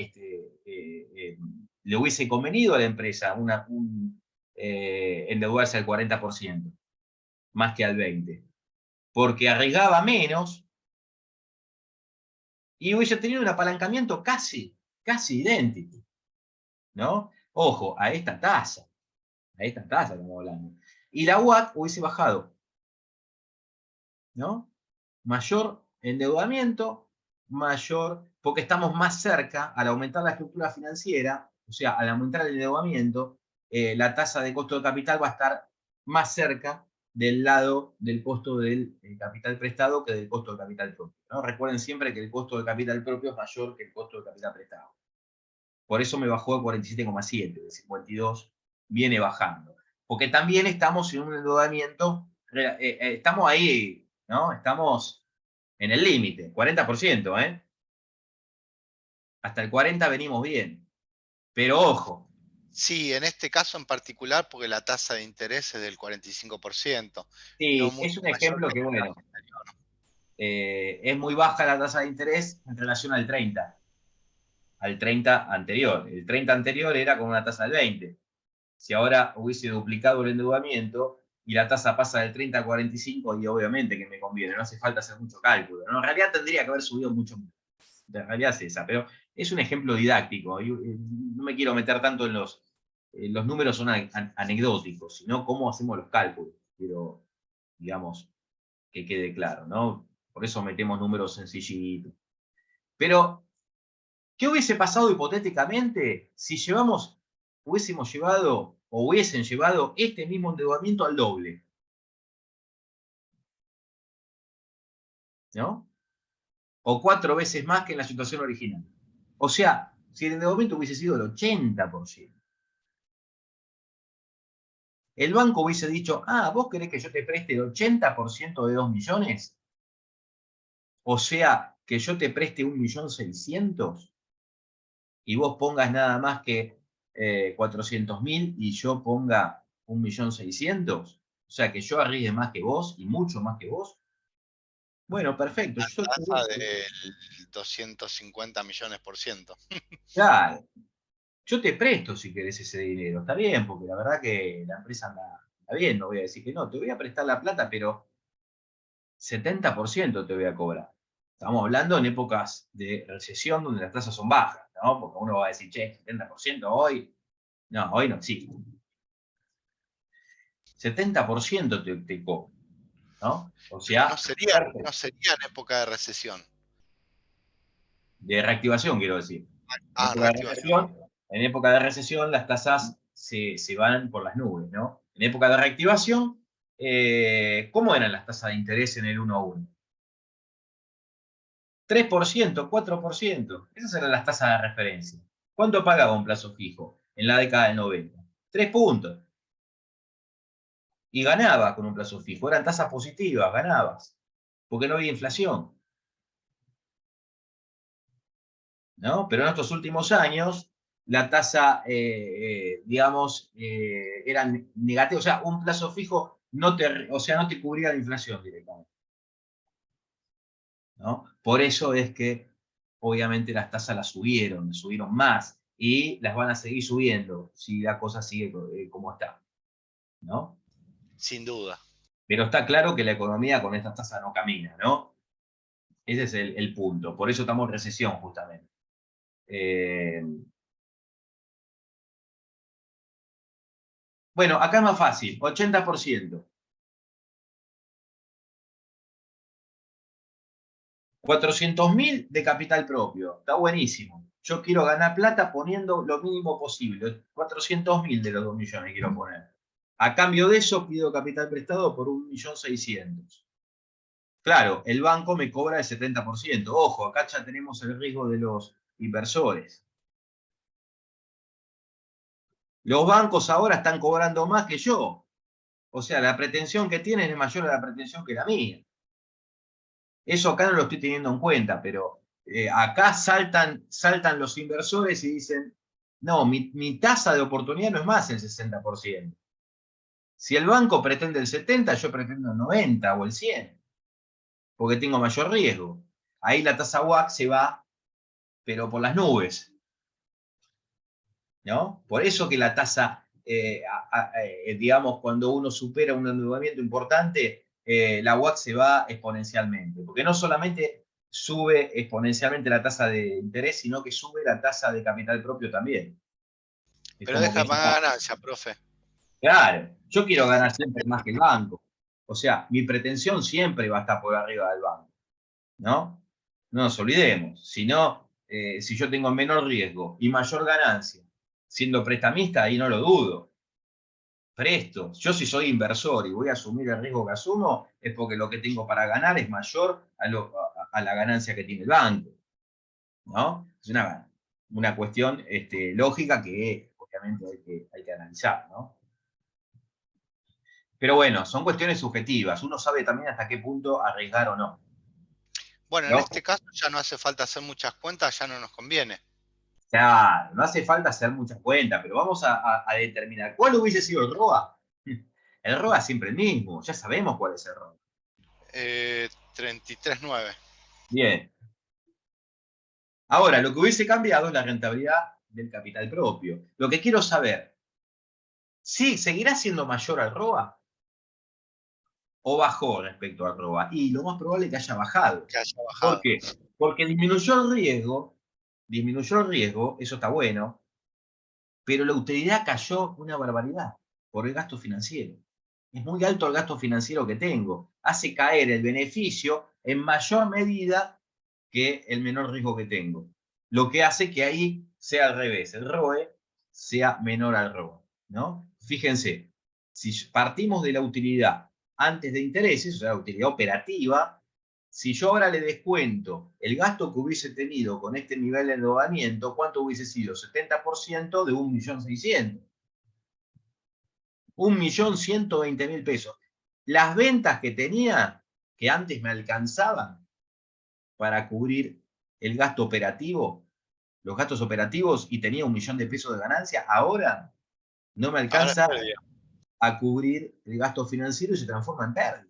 le hubiese convenido a la empresa endeudarse al 40%, más que al 20%, porque arriesgaba menos y hubiese tenido un apalancamiento casi idéntico, ¿no? Ojo, a esta tasa estamos hablando. Y la UAC hubiese bajado, ¿no? Mayor endeudamiento, porque estamos más cerca, al aumentar la estructura financiera, o sea, al aumentar el endeudamiento, la tasa de costo de capital va a estar más cerca del lado del costo del capital prestado que del costo del capital propio, ¿no? Recuerden siempre que el costo del capital propio es mayor que el costo del capital prestado. Por eso me bajó de 47,7, de 52 viene bajando. Porque también estamos en un endeudamiento, estamos ahí, ¿no? Estamos en el límite, 40%, ¿eh? Hasta el 40% venimos bien. Pero ojo. Sí, en este caso en particular, porque la tasa de interés es del 45%. Sí, No es mucho un mayor ejemplo que, bueno, es muy baja la tasa de interés en relación al 30 anterior. El 30 anterior era con una tasa del 20. Si ahora hubiese duplicado el endeudamiento y la tasa pasa del 30 al 45, y obviamente que me conviene, no hace falta hacer mucho cálculo, ¿no? En realidad tendría que haber subido mucho más. En realidad es esa, pero es un ejemplo didáctico. No me quiero meter tanto en los números son anecdóticos, sino cómo hacemos los cálculos. Quiero, digamos, que quede claro, ¿no? Por eso metemos números sencillitos. Pero, ¿qué hubiese pasado hipotéticamente si hubiésemos llevado o hubiesen llevado este mismo endeudamiento al doble? ¿No? O 4 veces más que en la situación original. O sea, si el endeudamiento hubiese sido el 80%. El banco hubiese dicho, ¿vos querés que yo te preste el 80% de 2 millones? O sea, que yo te preste 1.600.000 y vos pongas nada más que 400.000 y yo ponga 1.600.000. O sea, que yo arriesgue más que vos y mucho más que vos. Bueno, perfecto. La tasa del 250 millones%. Claro. Yo te presto si querés ese dinero, está bien, porque la verdad que la empresa anda bien, no voy a decir que no, te voy a prestar la plata, pero 70% te voy a cobrar. Estamos hablando en épocas de recesión donde las tasas son bajas, ¿no? Porque uno va a decir, che, 70% hoy. No, hoy no existe. 70% te cobro, ¿no? O sea, No sería en época de recesión. de reactivación, quiero decir. Reactivación. En época de recesión las tasas se van por las nubes, ¿no? En época de reactivación, ¿cómo eran las tasas de interés en el 1 a 1? 3%, 4%. Esas eran las tasas de referencia. ¿Cuánto pagaba un plazo fijo en la década del 90? 3 puntos. Y ganaba con un plazo fijo. Eran tasas positivas, ganabas. Porque no había inflación. ¿No? Pero en estos últimos años, la tasa, digamos, era negativa. O sea, un plazo fijo no te cubría la inflación directamente. ¿No? Por eso es que, obviamente, las tasas las subieron más, y las van a seguir subiendo si la cosa sigue como está. ¿No? Sin duda. Pero está claro que la economía con estas tasas no camina, ¿no? Ese es el punto. Por eso estamos en recesión, justamente. Bueno, acá es más fácil, 80%. 400.000 de capital propio, está buenísimo. Yo quiero ganar plata poniendo lo mínimo posible. 400.000 de los 2 millones quiero poner. A cambio de eso pido capital prestado por 1.600.000. Claro, el banco me cobra el 70%. Ojo, acá ya tenemos el riesgo de los inversores. Los bancos ahora están cobrando más que yo. O sea, la pretensión que tienen es mayor a la pretensión que la mía. Eso acá no lo estoy teniendo en cuenta, pero acá saltan los inversores y dicen, no, mi tasa de oportunidad no es más el 60%. Si el banco pretende el 70%, yo pretendo el 90% o el 100%, porque tengo mayor riesgo. Ahí la tasa WACC se va, pero por las nubes. ¿No? Por eso que la tasa, digamos, cuando uno supera un endeudamiento importante, la WACC se va exponencialmente. Porque no solamente sube exponencialmente la tasa de interés, sino que sube la tasa de capital propio también. Es Pero como deja que, pagar ganancia, profe. claro, yo quiero ganar siempre más que el banco. O sea, mi pretensión siempre va a estar por arriba del banco. ¿No? No nos olvidemos. Si no, si yo tengo menor riesgo y mayor ganancia, siendo prestamista, ahí no lo dudo. Presto. Yo si soy inversor y voy a asumir el riesgo que asumo, es porque lo que tengo para ganar es mayor a la ganancia que tiene el banco. ¿No? Es una cuestión lógica que obviamente hay que analizar, ¿no? Pero bueno, son cuestiones subjetivas. Uno sabe también hasta qué punto arriesgar o no. Bueno, en ¿No? este caso ya no hace falta hacer muchas cuentas, ya no nos conviene. Claro, no hace falta hacer muchas cuentas, pero vamos a determinar. ¿Cuál hubiese sido el ROA? El ROA es siempre el mismo, ya sabemos cuál es el ROA. 33.9. Bien. Ahora, lo que hubiese cambiado es la rentabilidad del capital propio. Lo que quiero saber, ¿sí seguirá siendo mayor al ROA? ¿O bajó respecto al ROA? Y lo más probable es que haya bajado. Que haya ¿Por bajado. qué? Porque disminuyó el riesgo, eso está bueno, pero la utilidad cayó una barbaridad por el gasto financiero. Es muy alto el gasto financiero que tengo. Hace caer el beneficio en mayor medida que el menor riesgo que tengo. Lo que hace que ahí sea al revés, el ROE sea menor al ROA, ¿no? Fíjense, si partimos de la utilidad antes de intereses, o sea, la utilidad operativa, si yo ahora le descuento el gasto que hubiese tenido con este nivel de endeudamiento, ¿cuánto hubiese sido? 70% de 1.600.000. 1.120.000 pesos. Las ventas que tenía, que antes me alcanzaban para cubrir el gasto operativo, los gastos operativos, y tenía 1.000.000 de pesos de ganancia, ahora no me Ahora es alcanza pérdida. a cubrir el gasto financiero y se transforma en pérdida.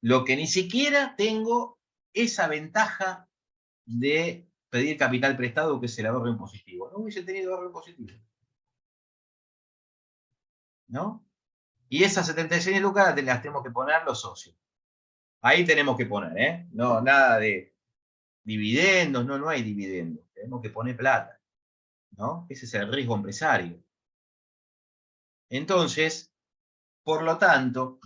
Lo que ni siquiera tengo esa ventaja de pedir capital prestado, que es el ahorro impositivo. No hubiese tenido ahorro impositivo. ¿No? Y esas 76 lucas las tenemos que poner los socios. Ahí tenemos que poner, ¿eh? No, nada de dividendos, no hay dividendos. Tenemos que poner plata, ¿no? Ese es el riesgo empresario. Entonces, por lo tanto,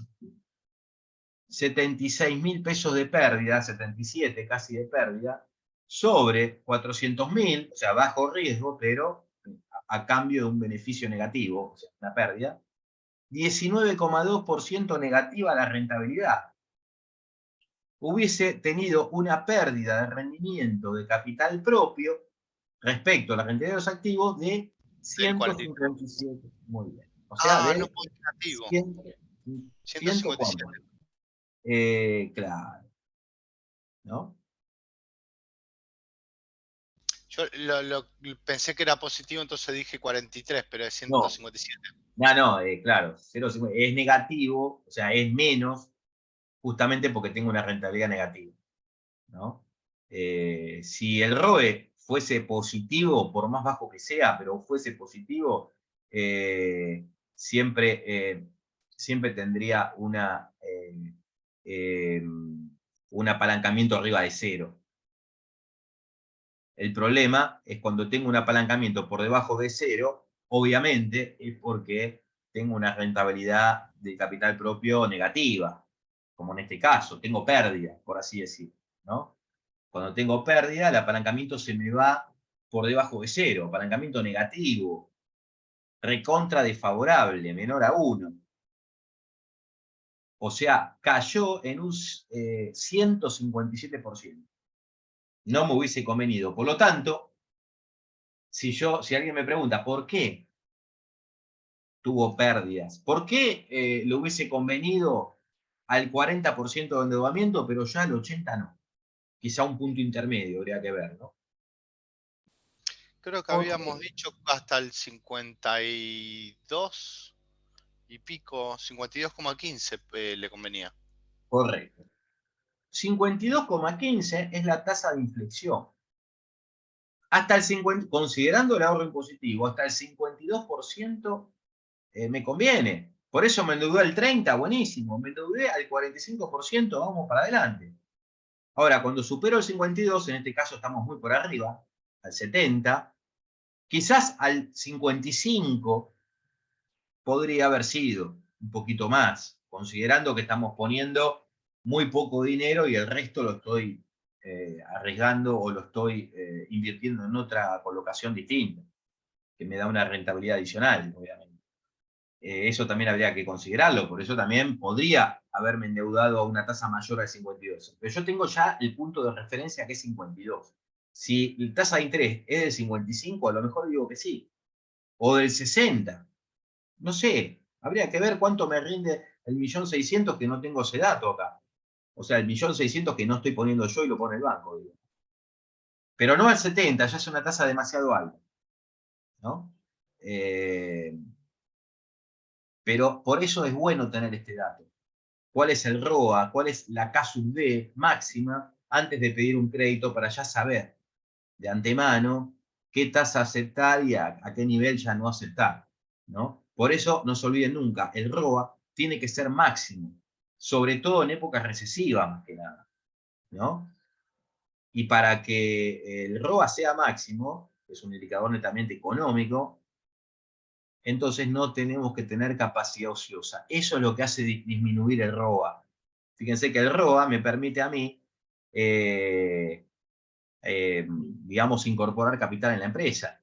76.000 pesos de pérdida, 77 casi de pérdida, sobre 400.000, o sea, bajo riesgo, pero a cambio de un beneficio negativo, o sea, una pérdida, 19,2% negativa la rentabilidad. hubiese tenido una pérdida de rendimiento de capital propio respecto a la rentabilidad de los activos de 157. Muy bien. O sea, no de fue negativo. 100 cuánto. 157. Claro. ¿No? Yo pensé que era positivo, entonces dije 43, pero es No. 157. No, claro, 0,50 es negativo, o sea, es menos, justamente porque tengo una rentabilidad negativa, ¿no? Si el ROE fuese positivo, por más bajo que sea, pero fuese positivo, siempre tendría un apalancamiento arriba de 0. El problema es cuando tengo un apalancamiento por debajo de 0, obviamente es porque tengo una rentabilidad de capital propio negativa, como en este caso, tengo pérdida, por así decirlo, ¿no? Cuando tengo pérdida, el apalancamiento se me va por debajo de 0, apalancamiento negativo, recontra desfavorable, menor a 1. O sea, cayó en un 157%. No me hubiese convenido. Por lo tanto, si alguien me pregunta por qué tuvo pérdidas, por qué le hubiese convenido al 40% de endeudamiento, pero ya al 80% no. Quizá un punto intermedio habría que ver, ¿no? Creo que habíamos dicho hasta el 52 y pico, 52,15 le convenía. Correcto. 52,15 es la tasa de inflexión. Hasta el 50%, considerando el ahorro impositivo, hasta el 52% me conviene. Por eso me endeudé al 30%, buenísimo. Me endeudé al 45%, vamos para adelante. Ahora, cuando supero el 52%, en este caso estamos muy por arriba, al 70%, quizás al 55% podría haber sido un poquito más, considerando que estamos poniendo muy poco dinero y el resto lo estoy arriesgando o lo estoy invirtiendo en otra colocación distinta, que me da una rentabilidad adicional, obviamente. Eso también habría que considerarlo, por eso también podría haberme endeudado a una tasa mayor al 52. Pero yo tengo ya el punto de referencia que es 52. Si la tasa de interés es del 55, a lo mejor digo que sí. O del 60. No sé, habría que ver cuánto me rinde el 1.600.000 que no tengo ese dato acá. O sea, el 1.600.000 que no estoy poniendo yo y lo pone el banco, digo. Pero no al 70, ya es una tasa demasiado alta, ¿no? Pero por eso es bueno tener este dato. ¿Cuál es el ROA? ¿Cuál es la K/D máxima antes de pedir un crédito para ya saber de antemano qué tasa aceptar y a qué nivel ya no aceptar, ¿no? Por eso no se olviden nunca, el ROA tiene que ser máximo, sobre todo en épocas recesivas más que nada, ¿no? Y para que el ROA sea máximo, es un indicador netamente económico, entonces no tenemos que tener capacidad ociosa. Eso es lo que hace disminuir el ROA. Fíjense que el ROA me permite a mí, digamos, incorporar capital en la empresa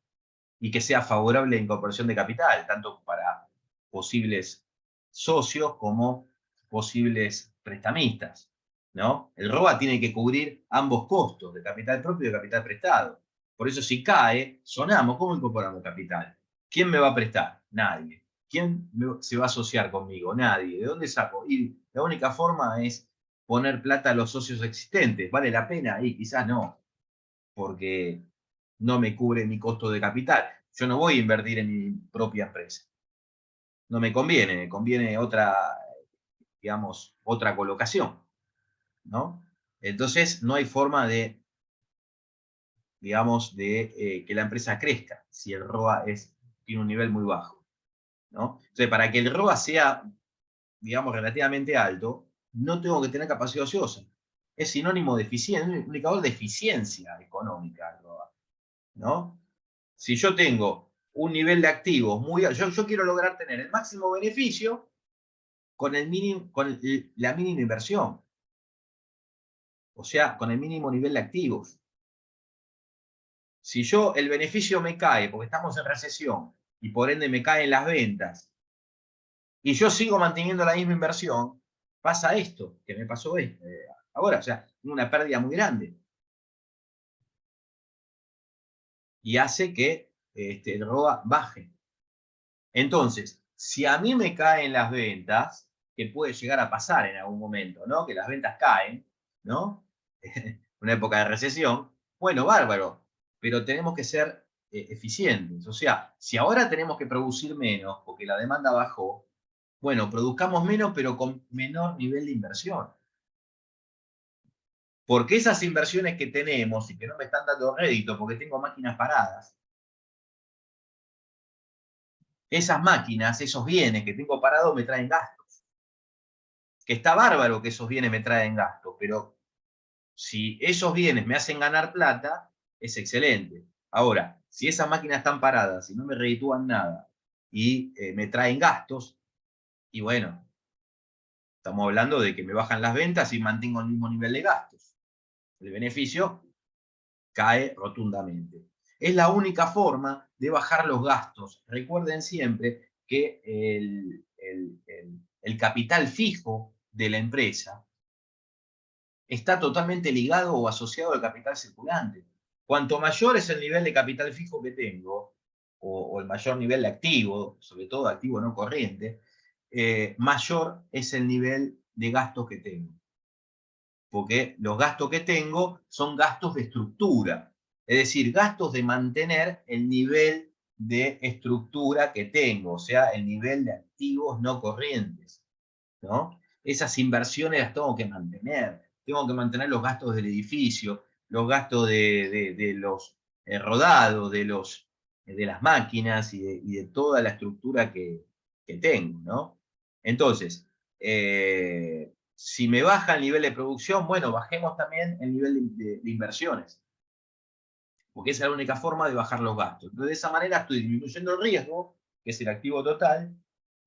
y que sea favorable la incorporación de capital, tanto para posibles socios como posibles prestamistas, ¿no? El ROA tiene que cubrir ambos costos, de capital propio y de capital prestado. Por eso si cae, sonamos, ¿cómo incorporamos capital? ¿Quién me va a prestar? Nadie. ¿Quién se va a asociar conmigo? Nadie. ¿De dónde saco? Y la única forma es poner plata a los socios existentes. ¿Vale la pena? Y quizás no, porque no me cubre mi costo de capital. Yo no voy a invertir en mi propia empresa. No me conviene otra, digamos, otra colocación, ¿no? Entonces no hay forma de, digamos, de que la empresa crezca si el ROA tiene un nivel muy bajo, ¿no? Entonces, para que el ROA sea, digamos, relativamente alto, no tengo que tener capacidad ociosa. Es sinónimo de eficiencia, un indicador de eficiencia económica, el ROA, ¿no? Si yo tengo un nivel de activos muy alto, yo quiero lograr tener el máximo beneficio con la mínima inversión. O sea, con el mínimo nivel de activos. Si el beneficio me cae porque estamos en recesión y por ende me caen las ventas y yo sigo manteniendo la misma inversión, pasa esto, que me pasó ahora, o sea, una pérdida muy grande. Y hace que el ROA baje. Entonces, si a mí me caen las ventas, que puede llegar a pasar en algún momento, ¿no? Que las ventas caen, ¿no? Una época de recesión, bueno, bárbaro, pero tenemos que ser eficientes. O sea, si ahora tenemos que producir menos porque la demanda bajó, bueno, produzcamos menos pero con menor nivel de inversión. Porque esas inversiones que tenemos y que no me están dando rédito porque tengo máquinas paradas, esas máquinas, esos bienes que tengo parados me traen gastos. Que está bárbaro que esos bienes me traen gastos, pero si esos bienes me hacen ganar plata, es excelente. Ahora, si esas máquinas están paradas y no me reditúan nada y me traen gastos, y bueno, estamos hablando de que me bajan las ventas y mantengo el mismo nivel de gastos. El beneficio cae rotundamente. Es la única forma de bajar los gastos. Recuerden siempre que el capital fijo de la empresa está totalmente ligado o asociado al capital circulante. Cuanto mayor es el nivel de capital fijo que tengo, o el mayor nivel de activo, sobre todo activo no corriente, mayor es el nivel de gastos que tengo. Porque los gastos que tengo son gastos de estructura, es decir, gastos de mantener el nivel de estructura que tengo, o sea, el nivel de activos no corrientes, ¿no? Esas inversiones las tengo que mantener los gastos del edificio, los gastos de los rodados, de las máquinas y de toda la estructura que tengo, ¿no? Entonces, si me baja el nivel de producción, bueno, bajemos también el nivel de inversiones, porque esa es la única forma de bajar los gastos. Entonces, de esa manera estoy disminuyendo el riesgo, que es el activo total,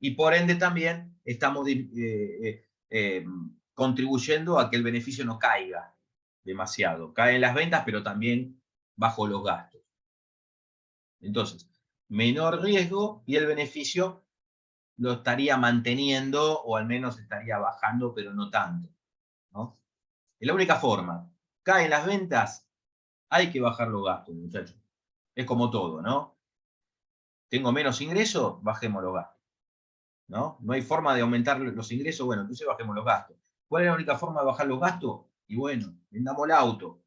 y por ende también estamos contribuyendo a que el beneficio no caiga demasiado. Caen las ventas, pero también bajo los gastos. Entonces, menor riesgo y el beneficio lo estaría manteniendo o al menos estaría bajando, pero no tanto, ¿no? Es la única forma. Caen las ventas, hay que bajar los gastos, muchachos. Es como todo, ¿no? Tengo menos ingresos, bajemos los gastos, ¿no? No hay forma de aumentar los ingresos, bueno, entonces bajemos los gastos. ¿Cuál es la única forma de bajar los gastos? Y bueno, vendamos el auto.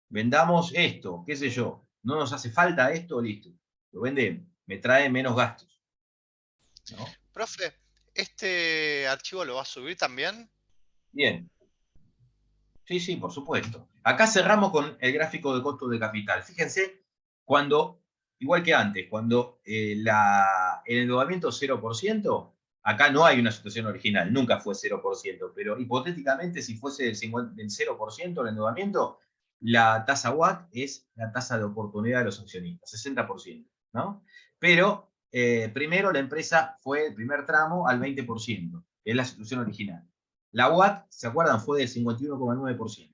Vendamos esto, qué sé yo. No nos hace falta esto, listo. Lo vendemos. Me trae menos gastos, ¿no? Profe, ¿este archivo lo va a subir también? Bien. Sí, sí, por supuesto. Acá cerramos con el gráfico de costo de capital. Fíjense, cuando, igual que antes, cuando el endeudamiento es 0%, acá no hay una situación original, nunca fue 0%, pero hipotéticamente si fuese del 0% el endeudamiento, la tasa WACC es la tasa de oportunidad de los accionistas, 60%, ¿no? Pero primero la empresa fue el primer tramo al 20%, que es la situación original. La UAT, ¿se acuerdan? Fue del 51,9%,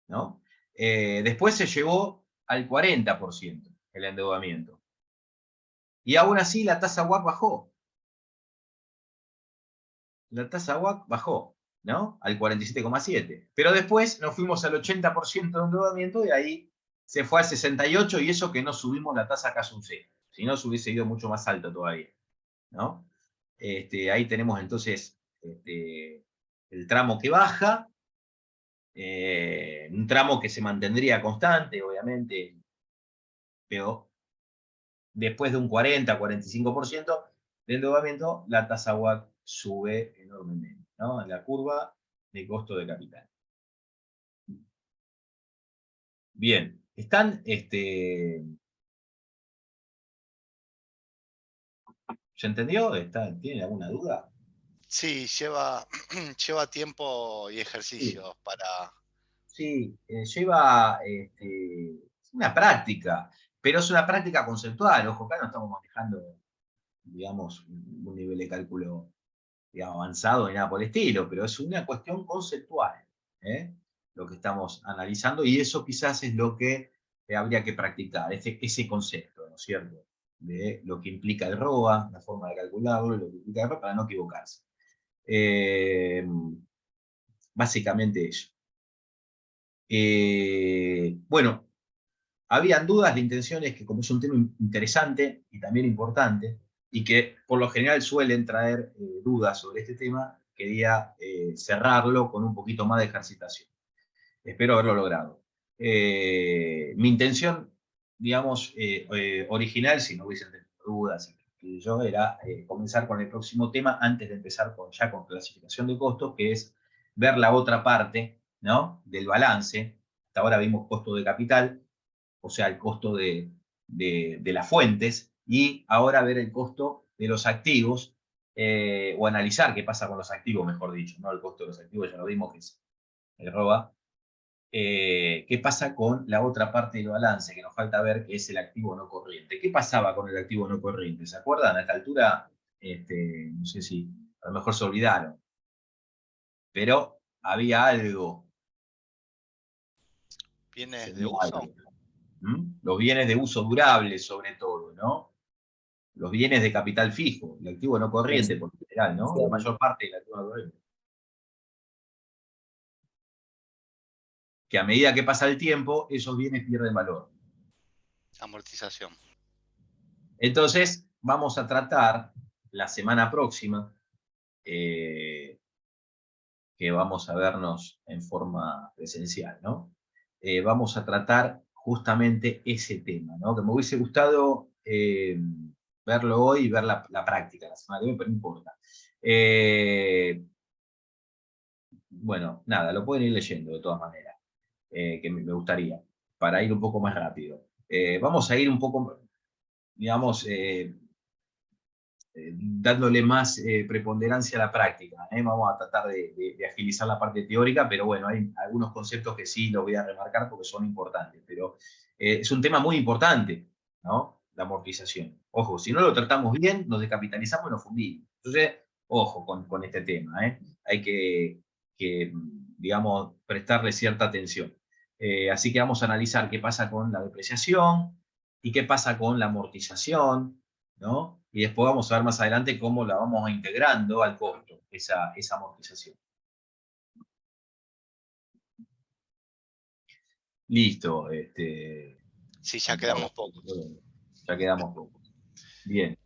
¿no? Después se llevó al 40% el endeudamiento. Y aún así la tasa WACC bajó. La tasa WACC bajó, ¿no? Al 47,7%. Pero después nos fuimos al 80% de endeudamiento y ahí se fue al 68% y eso que no subimos la tasa casi un cero. Si no, se hubiese ido mucho más alto todavía, ¿no? Ahí tenemos entonces el tramo que baja, un tramo que se mantendría constante, obviamente, pero después de un 40-45% de endeudamiento, la tasa WACC sube enormemente, ¿no? La curva de costo de capital. Bien, ¿están, ¿se entendió? ¿Tienen alguna duda? Sí, lleva, lleva tiempo y Sí. ejercicios para... Sí, lleva una práctica, pero es una práctica conceptual. Ojo, acá no estamos manejando, digamos, un nivel de cálculo, digamos, avanzado ni nada por el estilo, pero es una cuestión conceptual, ¿eh? Lo que estamos analizando, y eso quizás es lo que habría que practicar, ese concepto, ¿no es cierto? De lo que implica el ROA, la forma de calcularlo, lo que implica el ROA, para no equivocarse. básicamente eso. Bueno, habían dudas de intenciones que, como es un tema interesante y también importante, y que por lo general suelen traer dudas sobre este tema, quería cerrarlo con un poquito más de ejercitación. Espero haberlo logrado. Mi intención, digamos, original, si no hubiesen tenido dudas, yo era comenzar con el próximo tema antes de empezar ya con clasificación de costos, que es ver la otra parte, ¿no?, del balance. Hasta ahora vimos costo de capital, o sea, el costo de las fuentes, y ahora ver el costo de los activos, o analizar qué pasa con los activos, mejor dicho, ¿no? El costo de los activos ya lo vimos que es el ROA. ¿Qué pasa con la otra parte del balance que nos falta ver, que es el activo no corriente? ¿Qué pasaba con el activo no corriente? ¿Se acuerdan? A esta altura, no sé si a lo mejor se olvidaron, pero había algo. ¿Bienes de Había uso? algo. Los bienes de uso durable, sobre todo, ¿no? Los bienes de capital fijo, el activo no corriente, por lo general, ¿no? La mayor parte del activo no corriente. Que a medida que pasa el tiempo, esos bienes pierden valor. Amortización. Entonces, vamos a tratar la semana próxima, que vamos a vernos en forma presencial, ¿no? Vamos a tratar justamente ese tema, ¿no? Que me hubiese gustado verlo hoy y ver la práctica la semana que viene, pero no importa. Bueno, nada, lo pueden ir leyendo de todas maneras, que me gustaría, para ir un poco más rápido. Vamos a ir un poco, digamos, dándole más preponderancia a la práctica. Vamos a tratar de agilizar la parte teórica, pero bueno, hay algunos conceptos que sí los voy a remarcar porque son importantes. Pero es un tema muy importante, ¿no? La amortización. Ojo, si no lo tratamos bien, nos descapitalizamos y nos fundimos. Entonces, ojo con este tema. Hay que, digamos, prestarle cierta atención. Así que vamos a analizar qué pasa con la depreciación y qué pasa con la amortización, ¿no? Y después vamos a ver más adelante cómo la vamos integrando al costo, esa amortización. Listo. Sí, ya quedamos pocos. Ya quedamos pocos. Bien.